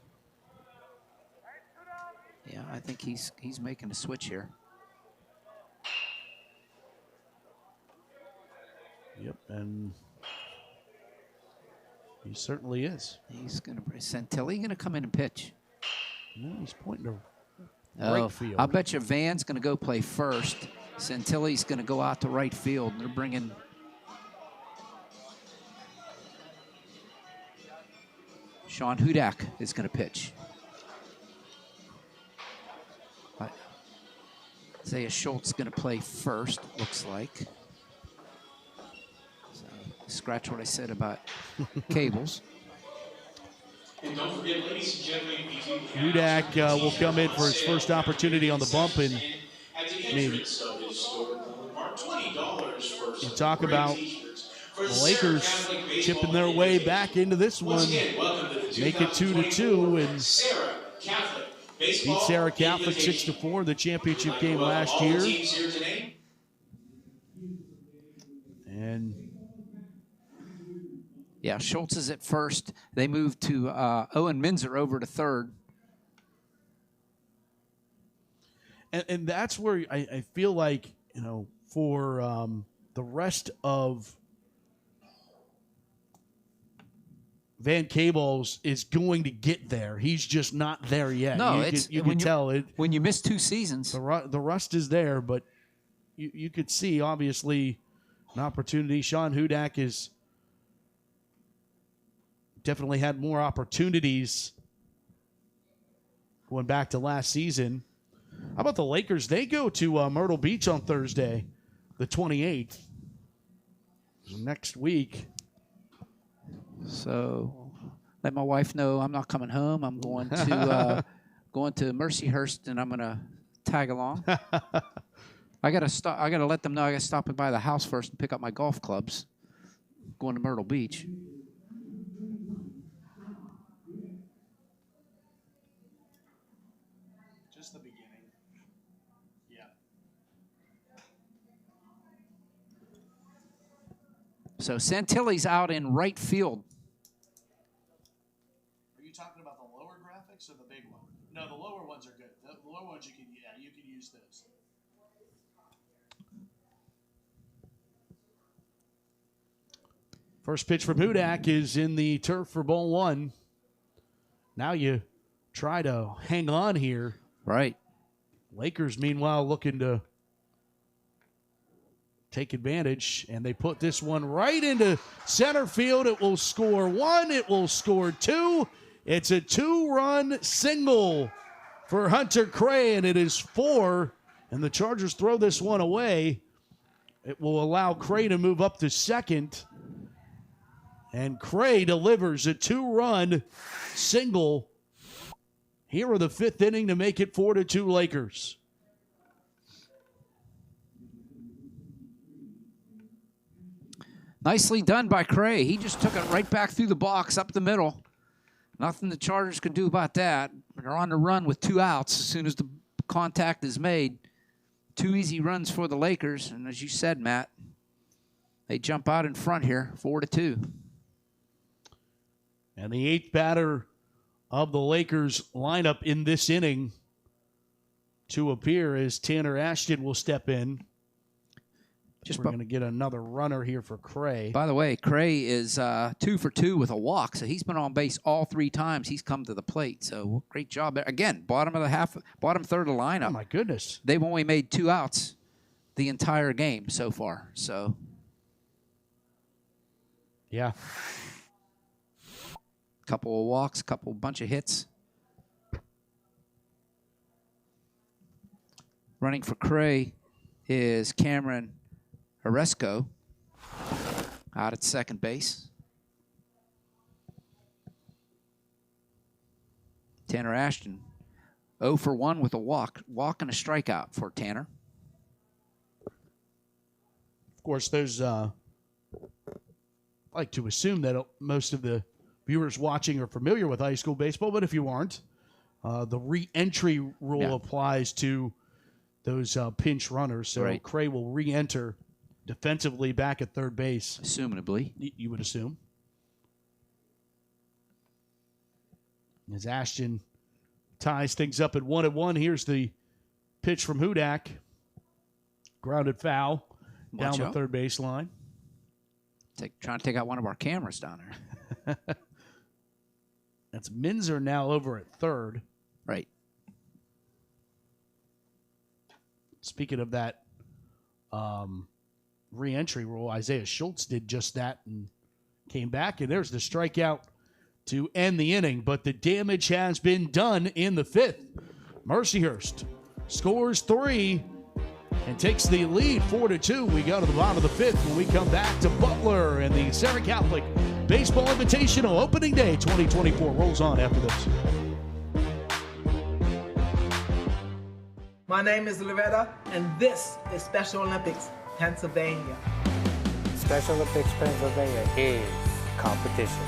Yeah, I think he's making a switch here. Yep, and he certainly is. He's going to bring Santilli going to come in and pitch. No, he's pointing to right field. I bet you Van's going to go play first. Santilli's going to go out to right field. They're bringing Sean Hudak is going to pitch. Isaiah Schultz going to play first, looks like. So, scratch what I said about Cables. And don't forget, ladies and gentlemen, Hudak will come in for his first opportunity on the bump. And I mean, you talk about the Lakers chipping their way back into this one, make it 2-2, and beat Serra Catholic 6-4 the championship game last year. And yeah, Schultz is at first. They moved to Owen Minzer over to third. And that's where I feel like, you know, for the rest of Van Cables is going to get there. He's just not there yet. No, you can tell it. When you miss 2 seasons. The rust is there, but you could see, obviously, an opportunity. Sean Hudak is definitely had more opportunities going back to last season. How about the Lakers? They go to Myrtle Beach on Thursday, the 28th. Next week. So let my wife know I'm not coming home. I'm going to Mercyhurst, and I'm going to tag along. I got to let them know I got to stop by the house first and pick up my golf clubs. Going to Myrtle Beach. Just the beginning. Yeah. So Santilli's out in right field. Are you talking about the lower graphics or the big one? No, the lower ones are good. The lower ones you can use those. First pitch from Hudak is in the turf for ball 1. Now you try to hang on here. Right. Lakers, meanwhile, looking to take advantage, and they put this one right into center field. It will score 1. It will score 2. It's a 2-run single for Hunter Cray, and it is 4. And the Chargers throw this one away. It will allow Cray to move up to second. And Cray delivers a 2-run single here in the 5th inning to make it 4-2 Lakers. Nicely done by Cray. He just took it right back through the box, up the middle. Nothing the Chargers can do about that. They're on the run with 2 outs as soon as the contact is made. 2 easy runs for the Lakers, and as you said, Matt, they jump out in front here, 4-2. And the 8th batter of the Lakers lineup in this inning to appear as Tanner Ashton will step in. We're going to get another runner here for Cray. By the way, Cray is 2 for 2 with a walk, so he's been on base all 3 times he's come to the plate. So great job there. Again, bottom third of the lineup. Oh, my goodness. They've only made 2 outs the entire game so far. So, yeah. Couple of walks, bunch of hits. Running for Cray is Cameron Oresco out at second base. Tanner Ashton 0 for 1 with a walk and a strikeout for Tanner. Of course, there's I like to assume that most of the viewers watching are familiar with high school baseball, but if you aren't, the re-entry rule applies to those pinch runners. So Cray will re-enter defensively back at third base. Assumably. You would assume. As Ashton ties things up at 1-1, here's the pitch from Hudak. Grounded foul down the third base line. Trying to take out one of our cameras down there. That's Minzer now over at third. Right. Speaking of that re-entry rule, Isaiah Schultz did just that and came back, and there's the strikeout to end the inning. But the damage has been done in the 5th. Mercyhurst scores 3 and takes the lead 4-2. We go to the bottom of the 5th when we come back to Butler and the Serra Catholic Baseball Invitational Opening Day 2024 rolls on after this. My name is Loretta, and this is Special Olympics Pennsylvania. Special Olympics Pennsylvania is competition.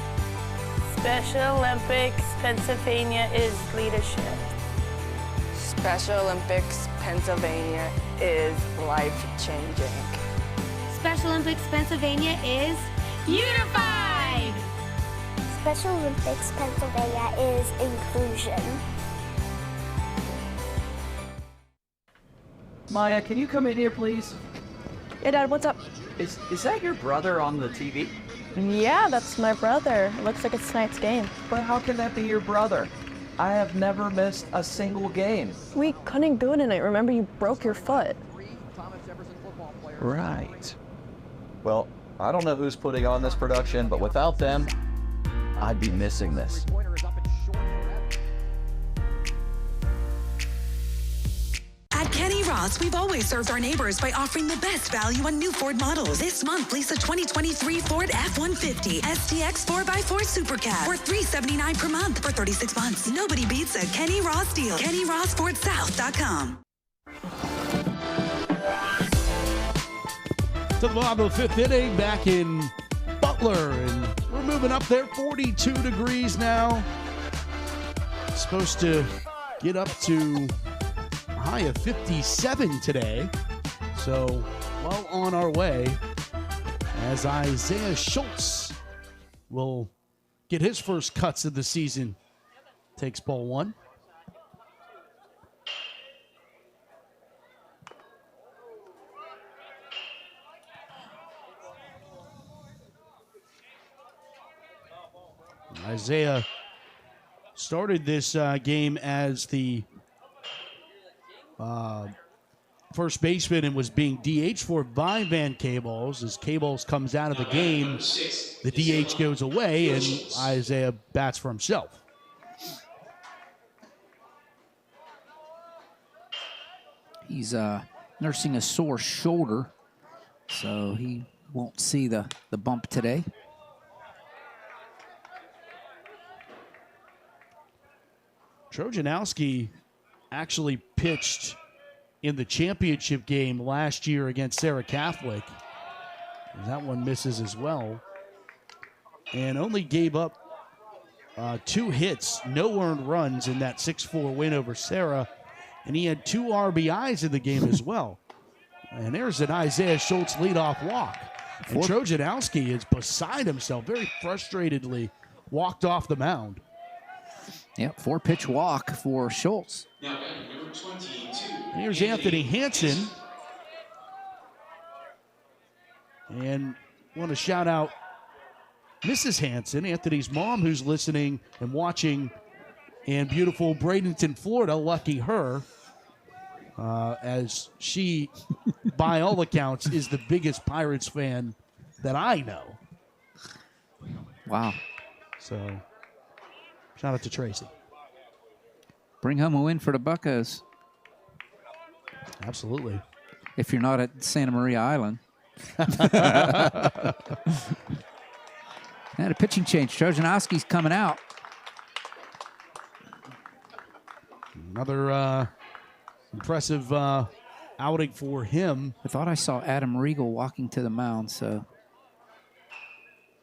Special Olympics Pennsylvania is leadership. Special Olympics Pennsylvania is life-changing. Special Olympics Pennsylvania is unified. Special Olympics Pennsylvania is inclusion. Maya, can you come in here, please? Yeah, Dad, what's up? Is that your brother on the TV? Yeah, that's my brother. It looks like it's tonight's game. But how can that be your brother? I have never missed a single game. We couldn't do it tonight. Remember, you broke your foot. Right. Well, I don't know who's putting on this production, but without them, I'd be missing this. At Kenny Ross, we've always served our neighbors by offering the best value on new Ford models. This month, lease a 2023 Ford F-150 STX 4x4 Super Cab for $379 per month for 36 months. Nobody beats a Kenny Ross deal. KennyRossFordSouth.com. To the bottom of the 5th inning, back in Butler, and we're moving up there, 42 degrees now. Supposed to get up to a high of 57 today, so well on our way as Isaiah Schultz will get his first cuts of the season. Takes ball 1. Isaiah started this game as the first baseman and was being DH for by Van Cables. As Cables comes out of the game, the DH goes away, and Isaiah bats for himself. He's nursing a sore shoulder, so he won't see the bump today. Trojanowski actually pitched in the championship game last year against Serra Catholic. That one misses as well. And only gave up 2 hits, no earned runs in that 6-4 win over Serra, and he had 2 RBIs in the game as well. And there's an Isaiah Schultz leadoff walk. And Trojanowski is beside himself, very frustratedly walked off the mound. Yep, 4-pitch walk for Schultz. Now, number 22. Here's Anthony Hansen. And want to shout out Mrs. Hansen, Anthony's mom, who's listening and watching in beautiful Bradenton, Florida. Lucky her, as she, by all accounts, is the biggest Pirates fan that I know. Wow. So, shout out to Tracy. Bring home a win for the Buccos. Absolutely. If you're not at Santa Maria Island. And a pitching change. Trojanowski's coming out. Another impressive outing for him. I thought I saw Adam Regal walking to the mound, so.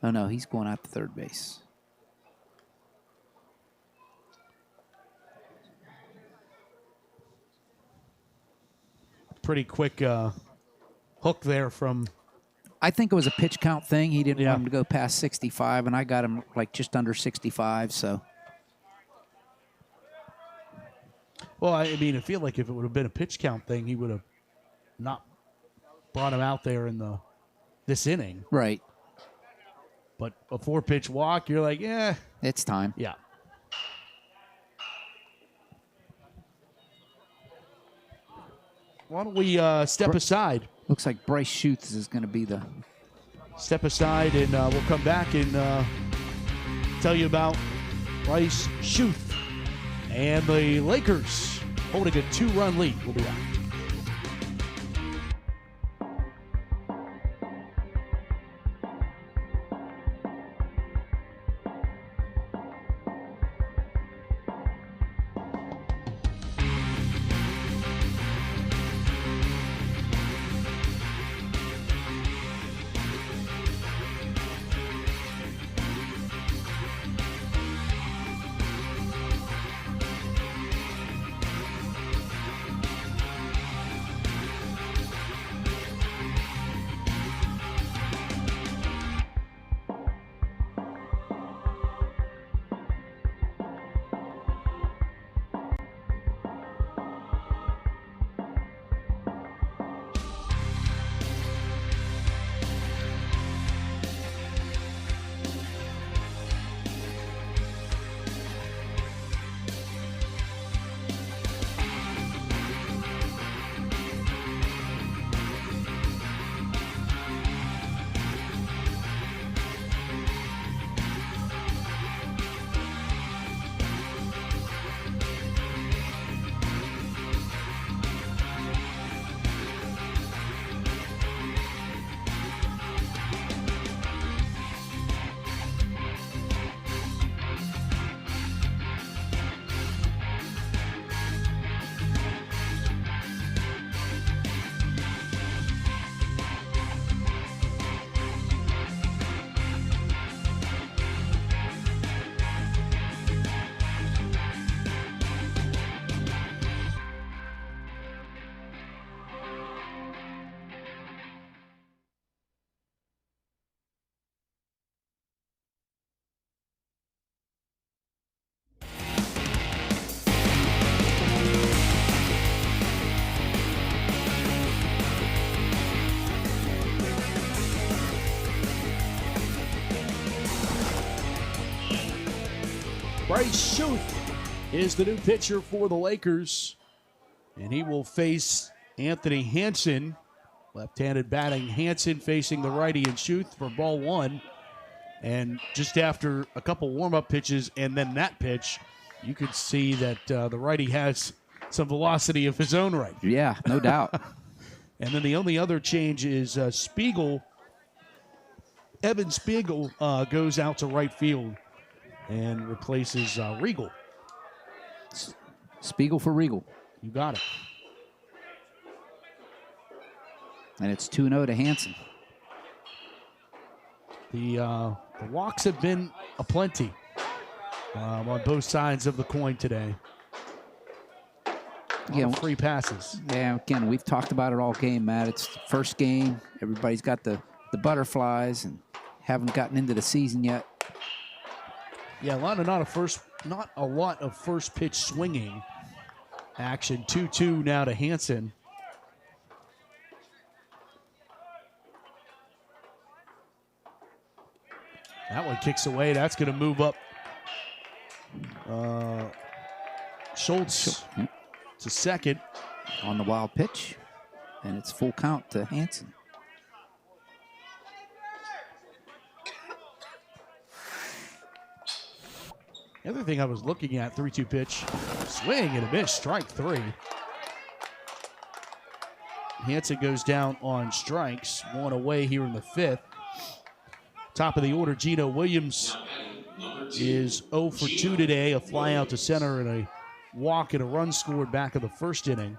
Oh, no, he's going out to third base. Pretty quick hook there from. I think it was a pitch count thing. He didn't want him to go past 65, and I got him like just under 65. So, well, I mean, I feel like if it would have been a pitch count thing, he would have not brought him out there in this inning. Right. But a 4-pitch walk, you're like, yeah, it's time. Yeah. Why don't we step aside? Looks like Bryce Schutz is going to be the... Step aside, and we'll come back and tell you about Bryce Schutz and the Lakers holding a 2-run lead. We'll be back. Bryce Schutz is the new pitcher for the Lakers, and he will face Anthony Hansen. Left-handed batting Hansen facing the righty and Schutz for ball 1. And just after a couple warm-up pitches and then that pitch, you could see that the righty has some velocity of his own right. Yeah, no doubt. And then the only other change is Spiegel. Evan Spiegel goes out to right field and replaces Regal. Spiegel for Regal. You got it. And it's 2-0 to Hansen. The walks have been aplenty. on both sides of the coin today. Yeah, free passes. Yeah, again, we've talked about it all game, Matt. It's the first game. Everybody's got the butterflies and haven't gotten into the season yet. Yeah, not a lot of first pitch swinging action. 2-2 now to Hansen. That one kicks away. That's going to move up. Schultz to second. On the wild pitch. And it's full count to Hansen. The other thing I was looking at, 3-2 pitch. Swing and a miss, strike 3. Hansen goes down on strikes. One away here in the 5th. Top of the order, Gino Williams is 0 for 2 today. A fly out to center and a walk and a run scored back of the first inning.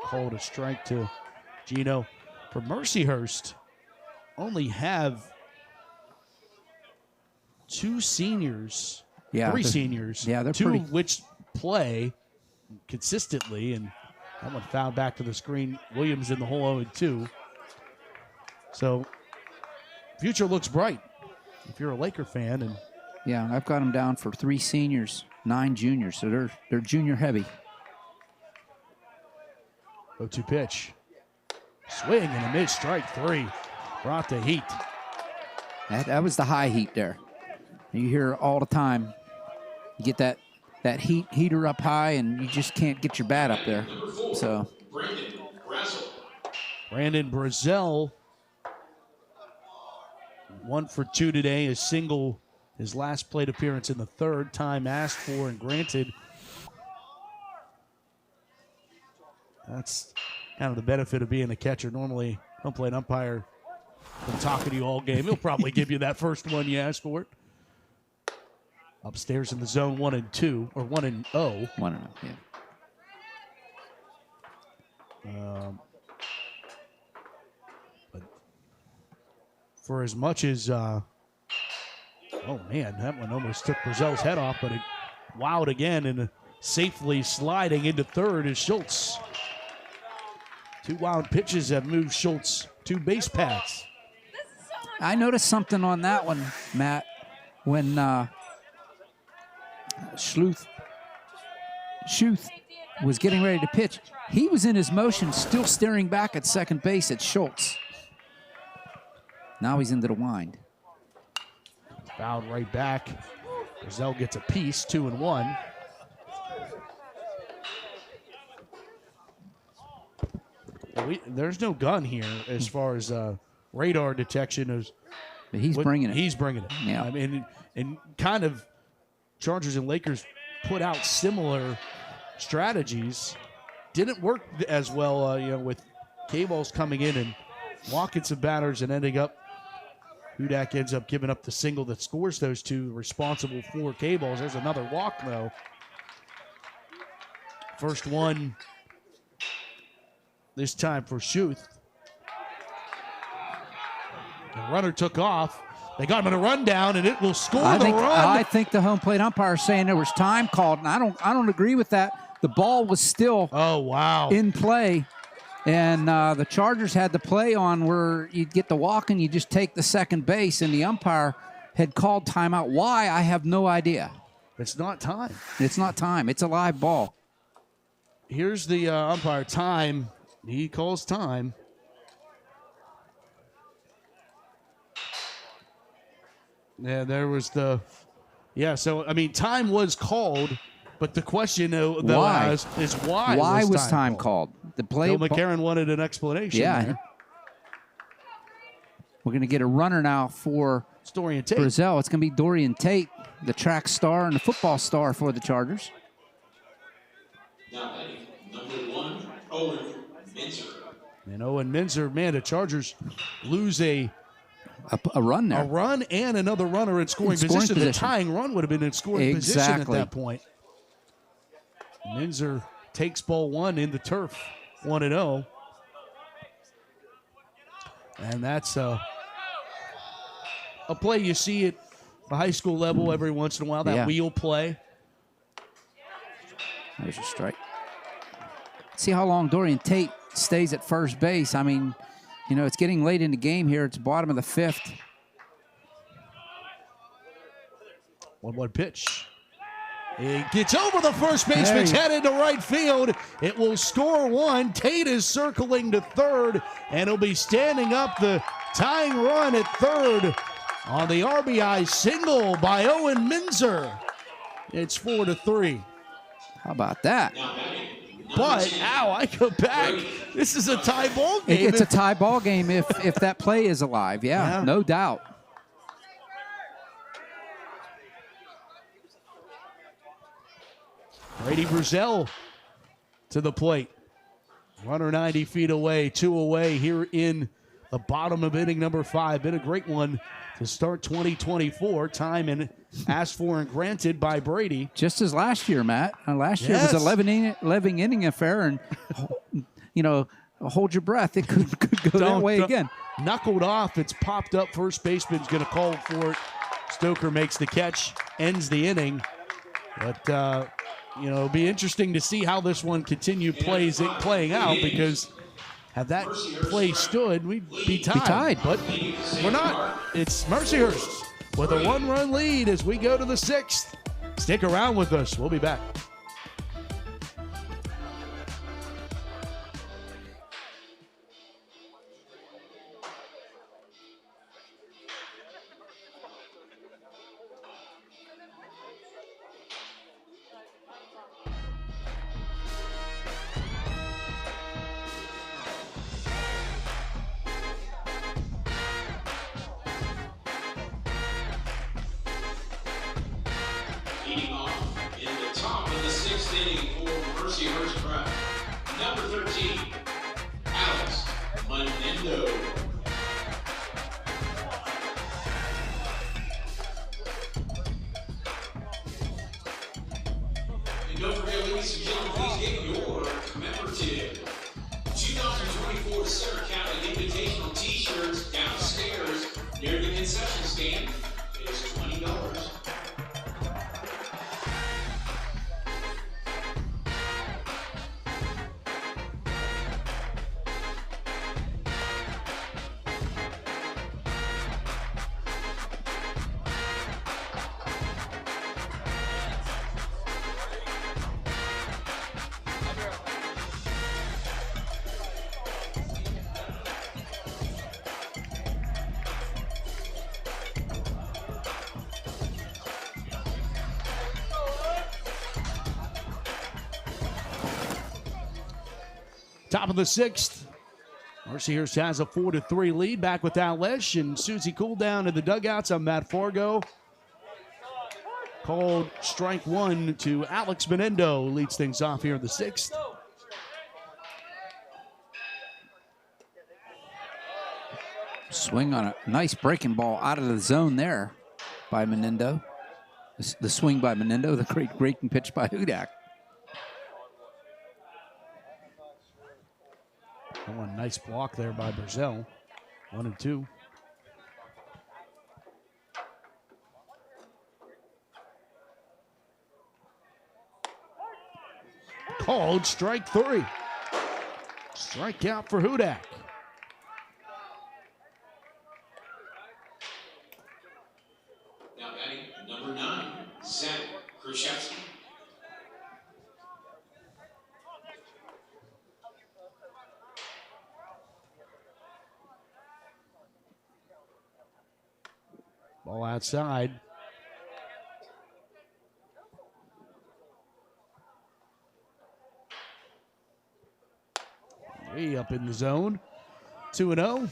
Called a strike to Gino. For Mercyhurst, only have 2 seniors, yeah, 3 seniors, yeah, they're 2 pretty... of which play consistently, and that one fouled back to the screen. Williams in the hole 0-2. So, future looks bright if you're a Laker fan. And yeah, I've got them down for 3 seniors, 9 juniors, so they're junior heavy. 0-2 pitch. Swing and a miss, strike 3. Brought the heat. That was the high heat there. You hear it all the time. You get that heater up high, and you just can't get your bat up there. So Brandon Brazel, 1 for 2 today. A single, his last plate appearance in the 3rd, time asked for and granted. That's kind of the benefit of being a catcher. Normally, home plate umpire been talking to you all game. He'll probably give you that first one you asked for it. Upstairs in the zone, 1-2, or 1-0. 1-0, yeah. But for as much as, oh man, that one almost took Brazel's head off, but it wowed again, and safely sliding into 3rd is Schultz. 2 wild pitches have moved Schultz 2 base paths. I noticed something on that one, Matt, when Schluth was getting ready to pitch. He was in his motion, still staring back at second base at Schultz. Now he's into the wind. Fouled right back. Brazel gets a piece, 2-1. There's no gun here as far as radar detection. He's bringing it. He's bringing it. Yeah. I mean, and kind of Chargers and Lakers put out similar strategies. Didn't work as well, with K-Balls coming in and walking some batters and ending up. Hudak ends up giving up the single that scores those 2, responsible for K-Balls. There's another walk, though. First one this time for Schuth. The runner took off. They got him in a rundown, and it will score the run. I think the home plate umpire is saying there was time called, and I don't agree with that. The ball was still in play, and the Chargers had the play on where you'd get the walk and you just take the second base, and the umpire had called timeout. Why? I have no idea. It's not time. It's not time. It's a live ball. Here's the umpire. Time. He calls time. Yeah, there was so, I mean, time was called, but the question is why? Why was time called? The play. Bill McCarron wanted an explanation. Yeah. There. We're going to get a runner now for Dorian Tate. Brazel. It's going to be Dorian Tate, the track star and the football star for the Chargers. Now batting, number 1, Owen Minzer. And Owen Minzer, man, the Chargers lose a run there. A run and another runner in scoring position. The tying run would have been in scoring position at that point. Minzer takes ball 1 in the turf, 1-0. And that's a play you see at the high school level every once in a while, that wheel play. There's a strike. See how long Dorian Tate stays at first base. I mean, you know, it's getting late in the game here. It's the bottom of the 5th. 1-1 pitch. It gets over the first baseman's head into right field. It will score one. Tate is circling to third, and he'll be standing up the tying run at third on the RBI single by Owen Minzer. It's 4-3. How about that? But, I go back. This is a tie ball game. It's a tie ball game if that play is alive. Yeah, no doubt. Brady Brazell to the plate. Runner 90 feet away, 2 away here in the bottom of inning number 5. Been a great one to start 2024. Time and asked for and granted by Brady. Just as last year, Matt. Last year was 11 inning affair, and, you know, hold your breath. It could go that way again. Knuckled off. It's popped up. First baseman's going to call for it. Stoker makes the catch, ends the inning. But, you know, it'll be interesting to see how this one playing out, because had that play stood, we'd be tied. But we're not. It's Mercyhurst with a 1-run lead as we go to the 6th. Stick around with us. We'll be back. Leading off in the top of the 6th inning for Mercyhurst crowd, number 13, Alex Menendo. And don't forget, ladies and gentlemen, please get your commemorative 2024 Serra County Invitational T-shirts downstairs near the concession stand. It is $20. Top of the 6th. Mercyhurst has a 4-3 lead. Back with OLSH and Susie Cool down in the dugouts. I'm Matt Fargo. Called strike 1 to Alex Menendo. Leads things off here in the 6th. Swing on a nice breaking ball out of the zone there by Menendo. The swing by Menendo, the great breaking pitch by Hudak. One nice block there by Brazell. 1-2. Called strike 3. Strikeout for Hudak. Now batting number 9, Zach Khrushchevsky. Ball outside. Way up in the zone. 2-0.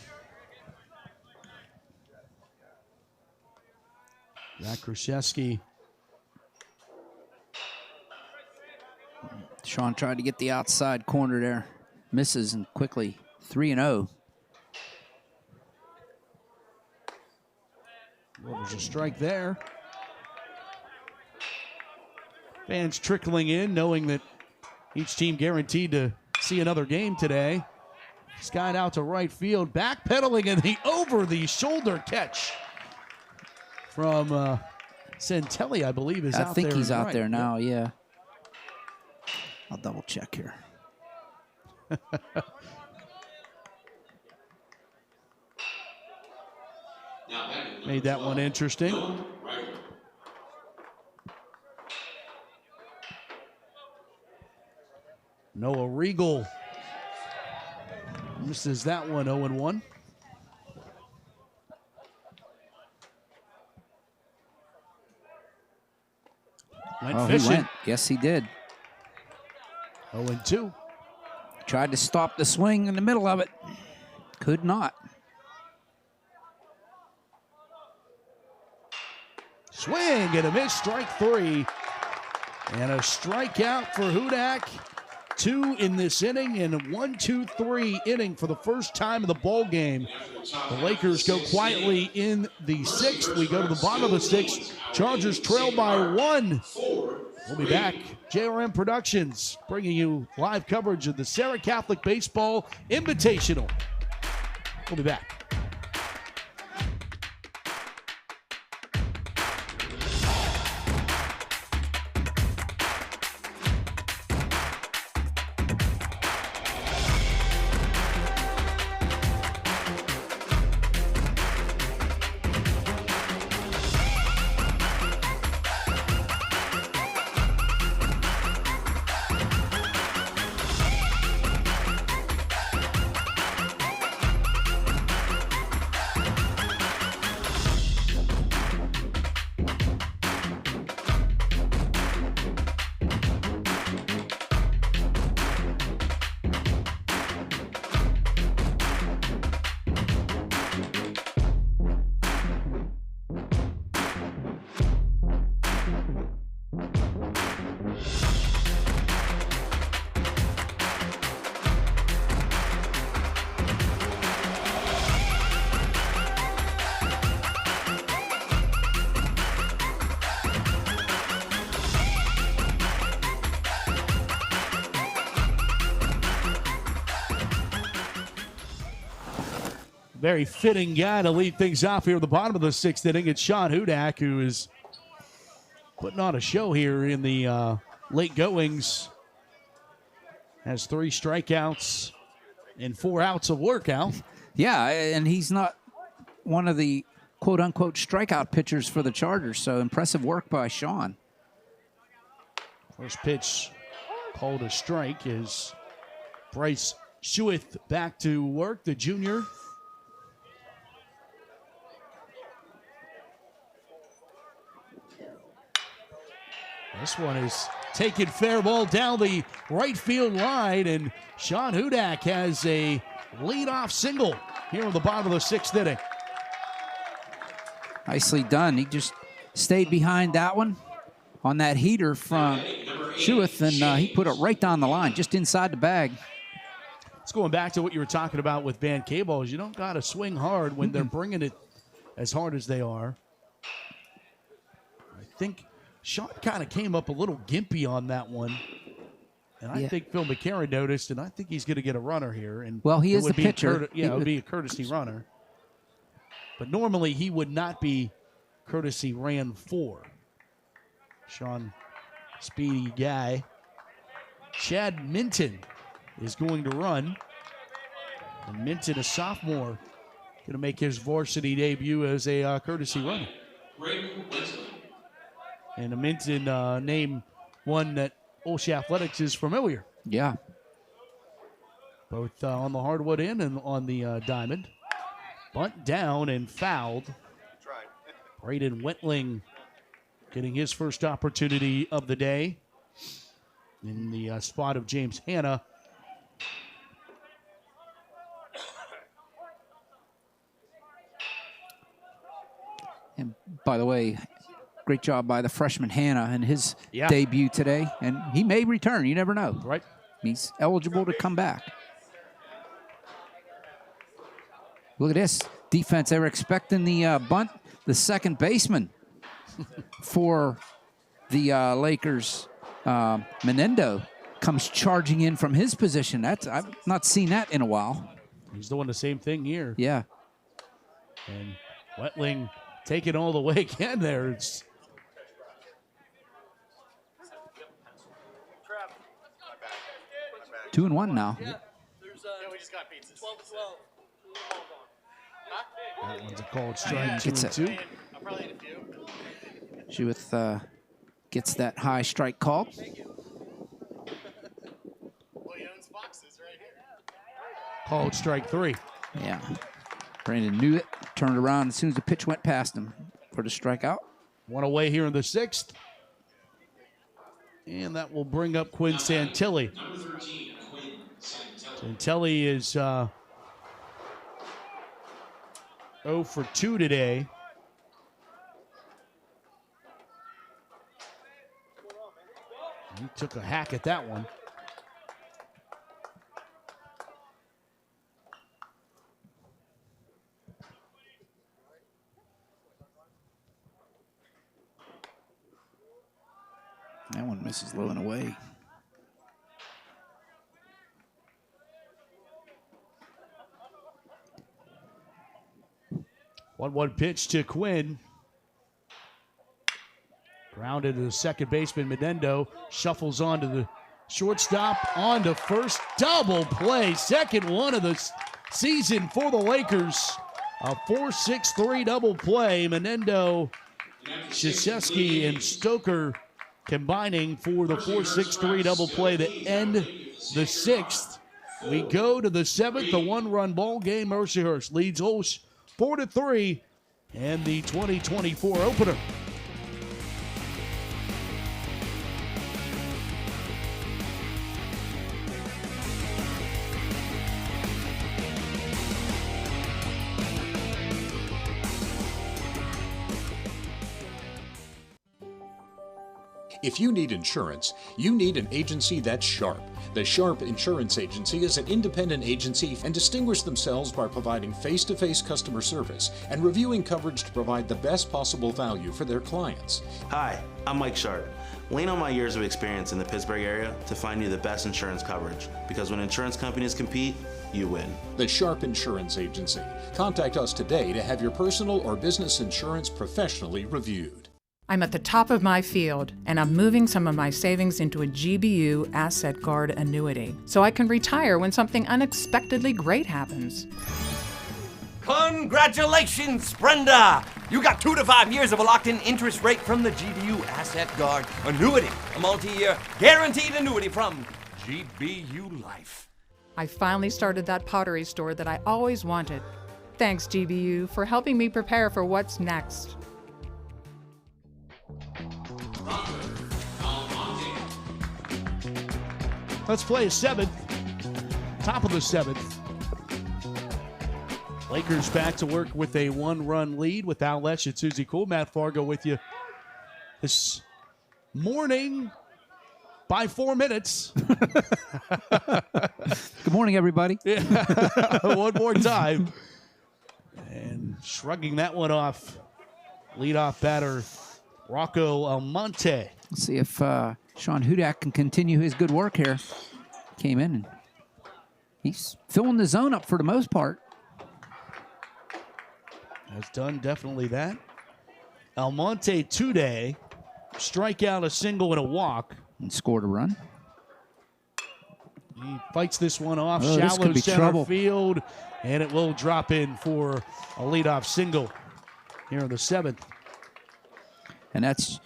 Zach Khrushchevsky. Sean tried to get the outside corner there. Misses, and quickly 3-0. Well, there's a strike there. Fans trickling in, knowing that each team guaranteed to see another game today. Skied out to right field, backpedaling, and the over-the-shoulder catch from Santelli, I believe, is out there. I think he's out right. there now, yeah. I'll double check here. Made that one interesting. Noah Regal misses that one, 0-1. Went fishing. He went. Yes, he did. 0-2. Tried to stop the swing in the middle of it. Could not. Swing and a miss, strike 3. And a strikeout for Hudak. 2 in this inning and a 1-2-3 inning for the first time in the ball game. The Lakers go quietly in the 6th. We go to the bottom of the 6th. Chargers trail by 1. We'll be back. JRM Productions bringing you live coverage of the Serra Catholic Baseball Invitational. We'll be back. Very fitting guy to lead things off here at the bottom of the 6th inning. It's Sean Hudak, who is putting on a show here in the late goings. Has 3 strikeouts and 4 outs of workout. Yeah, and he's not one of the quote-unquote strikeout pitchers for the Chargers, so impressive work by Sean. First pitch called a strike is Bryce Schueth back to work, the junior. This one is taking fair ball down the right field line, and Sean Hudak has a leadoff single here in the bottom of the 6th inning. Nicely done. He just stayed behind that one on that heater from Schueth, and he put it right down the line, just inside the bag. It's going back to what you were talking about with Van Cables. You don't got to swing hard when they're bringing it as hard as they are. I think Sean kind of came up a little gimpy on that one. And I think Phil McCarron noticed, and I think he's going to get a runner here. And well, he is the pitcher. It would be a courtesy runner. But normally he would not be courtesy ran for. Sean, speedy guy. Chad Minton is going to run. And Minton, a sophomore, going to make his varsity debut as a courtesy runner. And a Minton name, one that OLSH Athletics is familiar. Yeah. Both on the hardwood end and on the diamond. Bunt down and fouled. Braden Wentling getting his first opportunity of the day in the spot of James Hanna. And by the way, great job by the freshman Hanna in his debut today. And he may return. You never know. Right. He's eligible to come back. Look at this defense. They were expecting the bunt. The second baseman for the Lakers, Menendo, comes charging in from his position. I've not seen that in a while. He's doing the same thing here. Yeah. And Wetling take it all the way again there. It's 2-1 now. that one's a called strike. Gets 2-2. Jewett gets that high strike called. Called strike 3. Yeah. Brandon knew it, turned around as soon as the pitch went past him for the strikeout. One away here in the 6th. And that will bring up Quinn Santilli. Santilli is 0 for 2 today. He took a hack at that one. That one misses low and away. One pitch to Quinn. Grounded to the second baseman, Menendo. Shuffles onto the shortstop, on to first. Double play. Second one of the season for the Lakers. A 4-6-3 double play. Menendo, Krzyzewski, and Stoker combining for the 4-6-3 double play to end the 6th. We go to the 7th, a one-run ball game. Mercyhurst leads OLSH 4-3 and the 2024 opener. If you need insurance, you need an agency that's sharp. The Sharp Insurance Agency is an independent agency and distinguish themselves by providing face-to-face customer service and reviewing coverage to provide the best possible value for their clients. Hi, I'm Mike Sharp. Lean on my years of experience in the Pittsburgh area to find you the best insurance coverage, because when insurance companies compete, you win. The Sharp Insurance Agency. Contact us today to have your personal or business insurance professionally reviewed. I'm at the top of my field, and I'm moving some of my savings into a GBU Asset Guard annuity, so I can retire when something unexpectedly great happens. Congratulations, Brenda! You got 2 to 5 years of a locked-in interest rate from the GBU Asset Guard annuity, a multi-year guaranteed annuity from GBU Life. I finally started that pottery store that I always wanted. Thanks, GBU, for helping me prepare for what's next. Let's play a 7th. Top of the 7th. Lakers back to work with a one-run lead with OLSH and Susie Cool. Matt Fargo with you this morning by 4 minutes. Good morning, everybody. One more time. And shrugging that one off. Leadoff batter, Rocco Almonte. Let's see if Sean Hudak can continue his good work here. Came in and he's filling the zone up for the most part. Has done definitely that. Almonte today, strikeout, a single, and a walk. And scored a run. He fights this one off, Oh, this shallow could be center trouble. field, and it will drop in for a leadoff single here in the 7th. And that's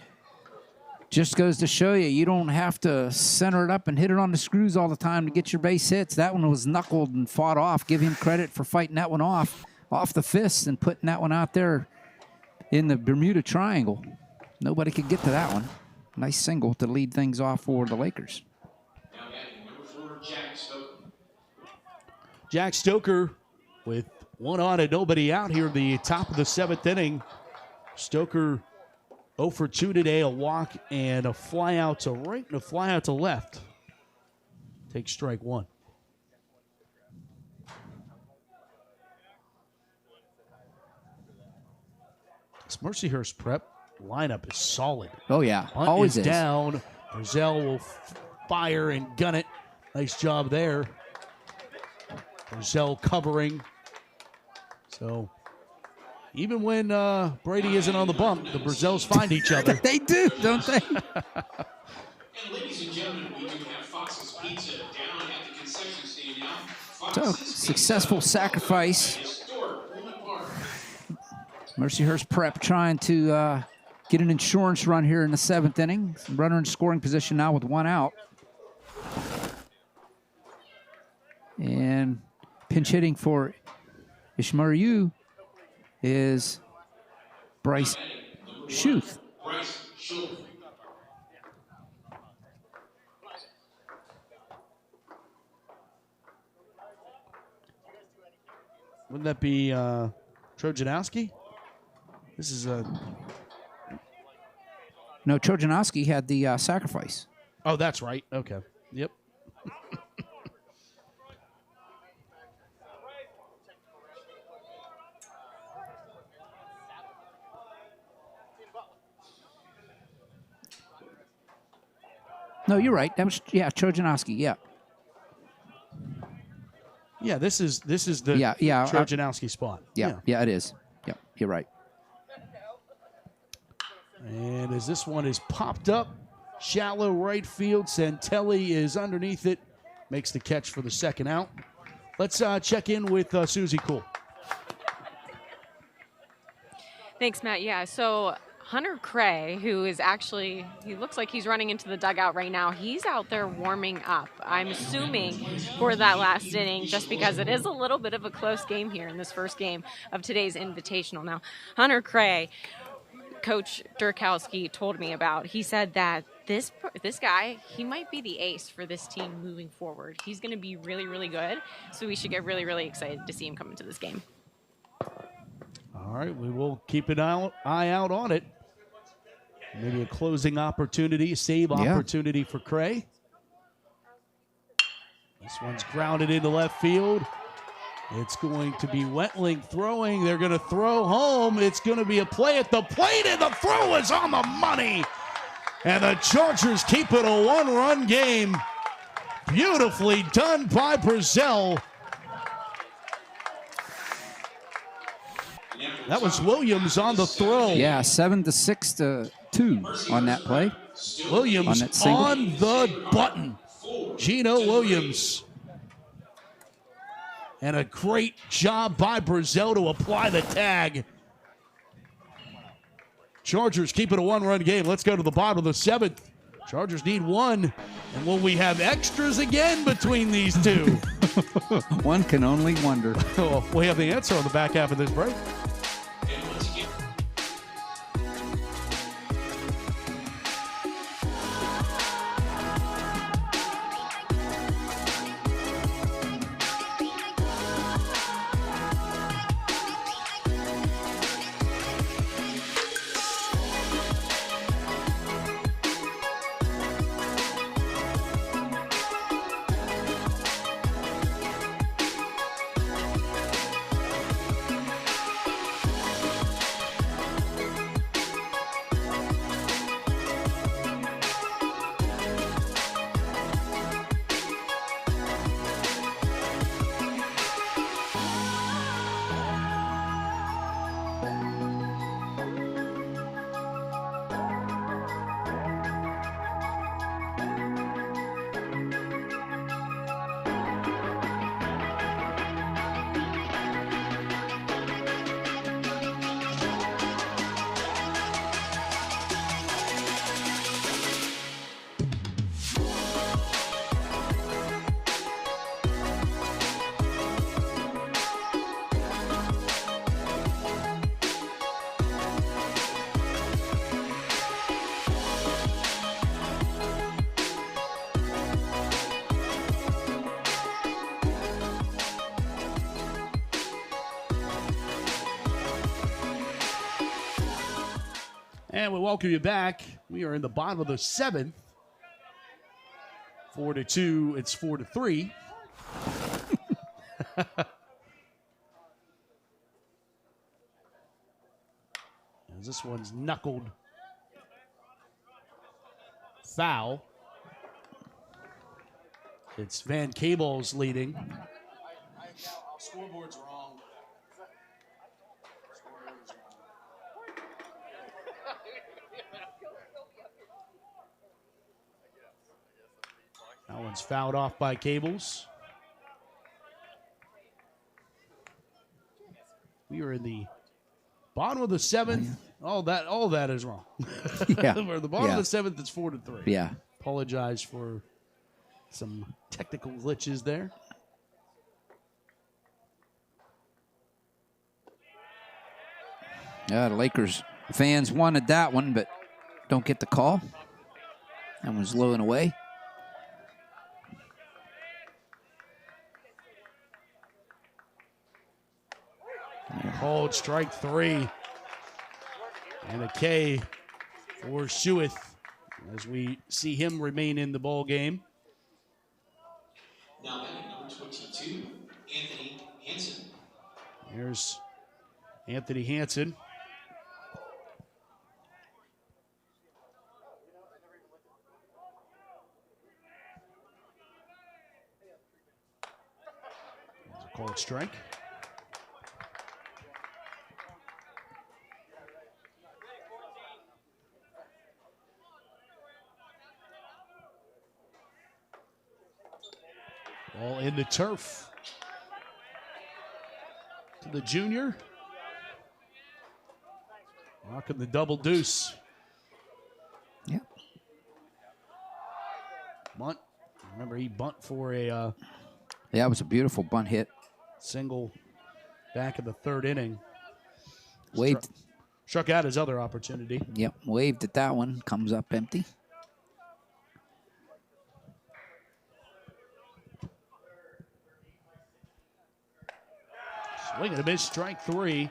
just goes to show you, you don't have to center it up and hit it on the screws all the time to get your base hits. That one was knuckled and fought off. Give him credit for fighting that one off the fists and putting that one out there in the Bermuda Triangle. Nobody could get to that one. Nice single to lead things off for the Lakers. Jack Stoker with one on and nobody out here at the top of the 7th inning. Stoker 0 for 2 today, a walk and a fly out to right and a fly out to left. Take strike 1. This Mercyhurst prep lineup is solid. Oh, yeah. Hunt Always is is. down. Brazell will fire and gun it. Nice job there. Brazell covering. So Even when Brady isn't on the bump, the Brazils find each other. They do, don't they? And ladies and gentlemen, we do have Fox's Pizza down at the concession stand now. So, successful sacrifice. Mercyhurst Prep trying to get an insurance run here in the 7th inning. Runner in scoring position now with 1 out. And pinch hitting for Ishmael is Bryce Schuth. Wouldn't that be Trojanowski? This is a... No, Trojanowski had the sacrifice. Oh, that's right. Okay. Yep. No, you're right. That was, yeah, Trojanowski, yeah. Yeah, this is the Trojanowski spot. Yeah, it is. Yeah, you're right. And as this one is popped up, shallow right field, Santelli is underneath it, makes the catch for the 2nd out. Let's check in with Susie Cool. Thanks, Matt. Yeah, so Hunter Cray, who is actually, he looks like he's running into the dugout right now. He's out there warming up, I'm assuming, for that last inning, just because it is a little bit of a close game here in this first game of today's Invitational. Now, Hunter Cray, Coach Durkowski told me about, he said that this guy, he might be the ace for this team moving forward. He's going to be really, really good, so we should get really, really excited to see him come into this game. All right, we will keep an eye out on it. Maybe a closing opportunity, save opportunity for Cray. This one's grounded into left field. It's going to be Wentling throwing. They're going to throw home. It's going to be a play at the plate, and the throw is on the money. And the Chargers keep it a 1-run game. Beautifully done by Brazil. That was Williams on the throw. Yeah, 7-6-2 on that play. Williams on the button. Gino Williams. And a great job by Brazil to apply the tag. Chargers keep it a 1-run game. Let's go to the bottom of the 7th. Chargers need 1. And will we have extras again between these two? One can only wonder. Well, we have the answer on the back half of this break. And we welcome you back. We are in the bottom of the 7th. 4-2. It's 4-3. As this one's knuckled. Foul. It's Van Cable's leading. Scoreboard's wrong. Scoreboard's That one's fouled off by Cables. We are in the bottom of the 7th. All that is wrong. Yeah. We're at the bottom Yeah. of the 7th. It's 4-3. Yeah. Apologize for some technical glitches there. Yeah, the Lakers fans wanted that one, but don't get the call. That one's low and away. Called strike 3. And a K for Schueth as we see him remain in the ball game. Now batting number 22, Anthony Hansen. Here's Anthony Hansen. There's a called strike. Ball in the turf. To the junior. Rocking the double deuce. Yep. Bunt. Remember, he bunt for a Yeah, it was a beautiful bunt hit. single back in the 3rd inning. Waved. Struck out his other opportunity. Yep, waved at that one. Comes up empty. Swing and a miss, strike 3.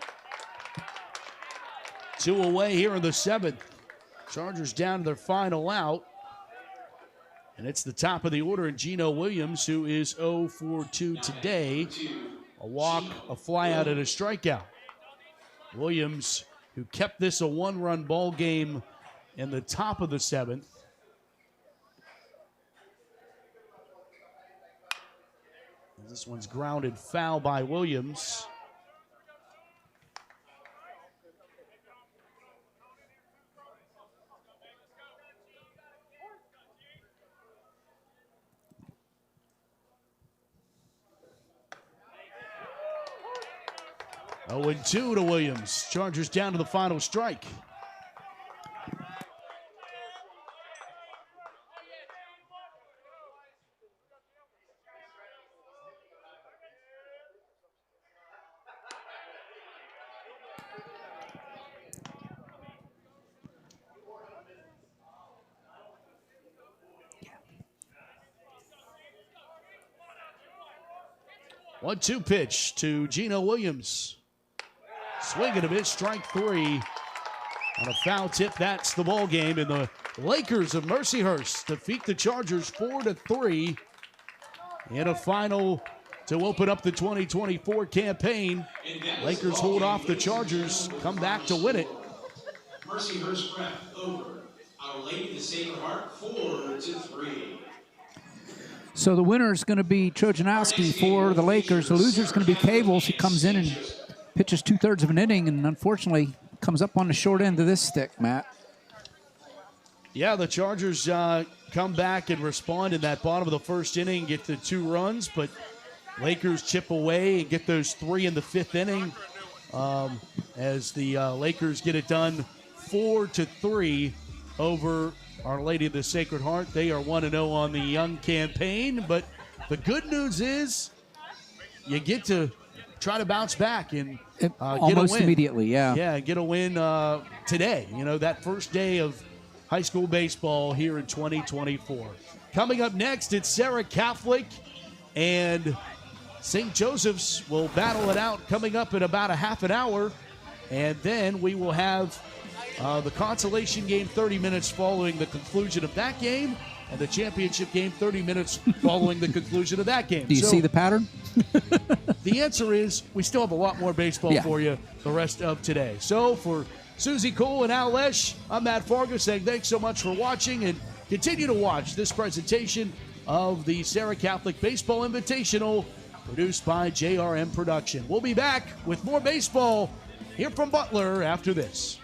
2 away here in the 7th. Chargers down to their final out. And it's the top of the order, and Gino Williams, who is 0 for 2 today. A walk, a flyout, and a strikeout. Williams, who kept this a 1-run ball game in the top of the 7th. This one's grounded foul by Williams. Oh, 0-2 to Williams. Chargers down to the final strike. Yeah. 1-2 pitch to Gino Williams. Swing and a miss, strike 3. On a foul tip, that's the ball game. And the Lakers of Mercyhurst defeat the Chargers 4-3 in a final to open up the 2024 campaign. Lakers hold off the Chargers, come back to win it. Mercyhurst Prep over Our Lady of the Sacred Heart 4-3. So the winner is going to be Trojanowski for the Lakers. The loser is going to be Cables. He comes in and pitches 2/3 of an inning, and unfortunately comes up on the short end of this stick, Matt. Yeah, the Chargers come back and respond in that bottom of the 1st inning, get the 2 runs, but Lakers chip away and get those 3 in the 5th inning as the Lakers get it done 4-3 over Our Lady of the Sacred Heart. They are 1-0 on the young campaign, but the good news is you get to try to bounce back and get almost a win. immediately, yeah. Yeah, get a win today. You know, that first day of high school baseball here in 2024. Coming up next, it's Serra Catholic and St. Joseph's will battle it out coming up in about a half an hour. And then we will have the consolation game 30 minutes following the conclusion of that game, and the championship game 30 minutes following the conclusion of that game. Do you see the pattern? The answer is we still have a lot more baseball for you the rest of today. So for Susie Cole and OLSH, I'm Matt Fargo saying thanks so much for watching, and continue to watch this presentation of the Serra Catholic Baseball Invitational produced by JRM Production. We'll be back with more baseball here from Butler after this.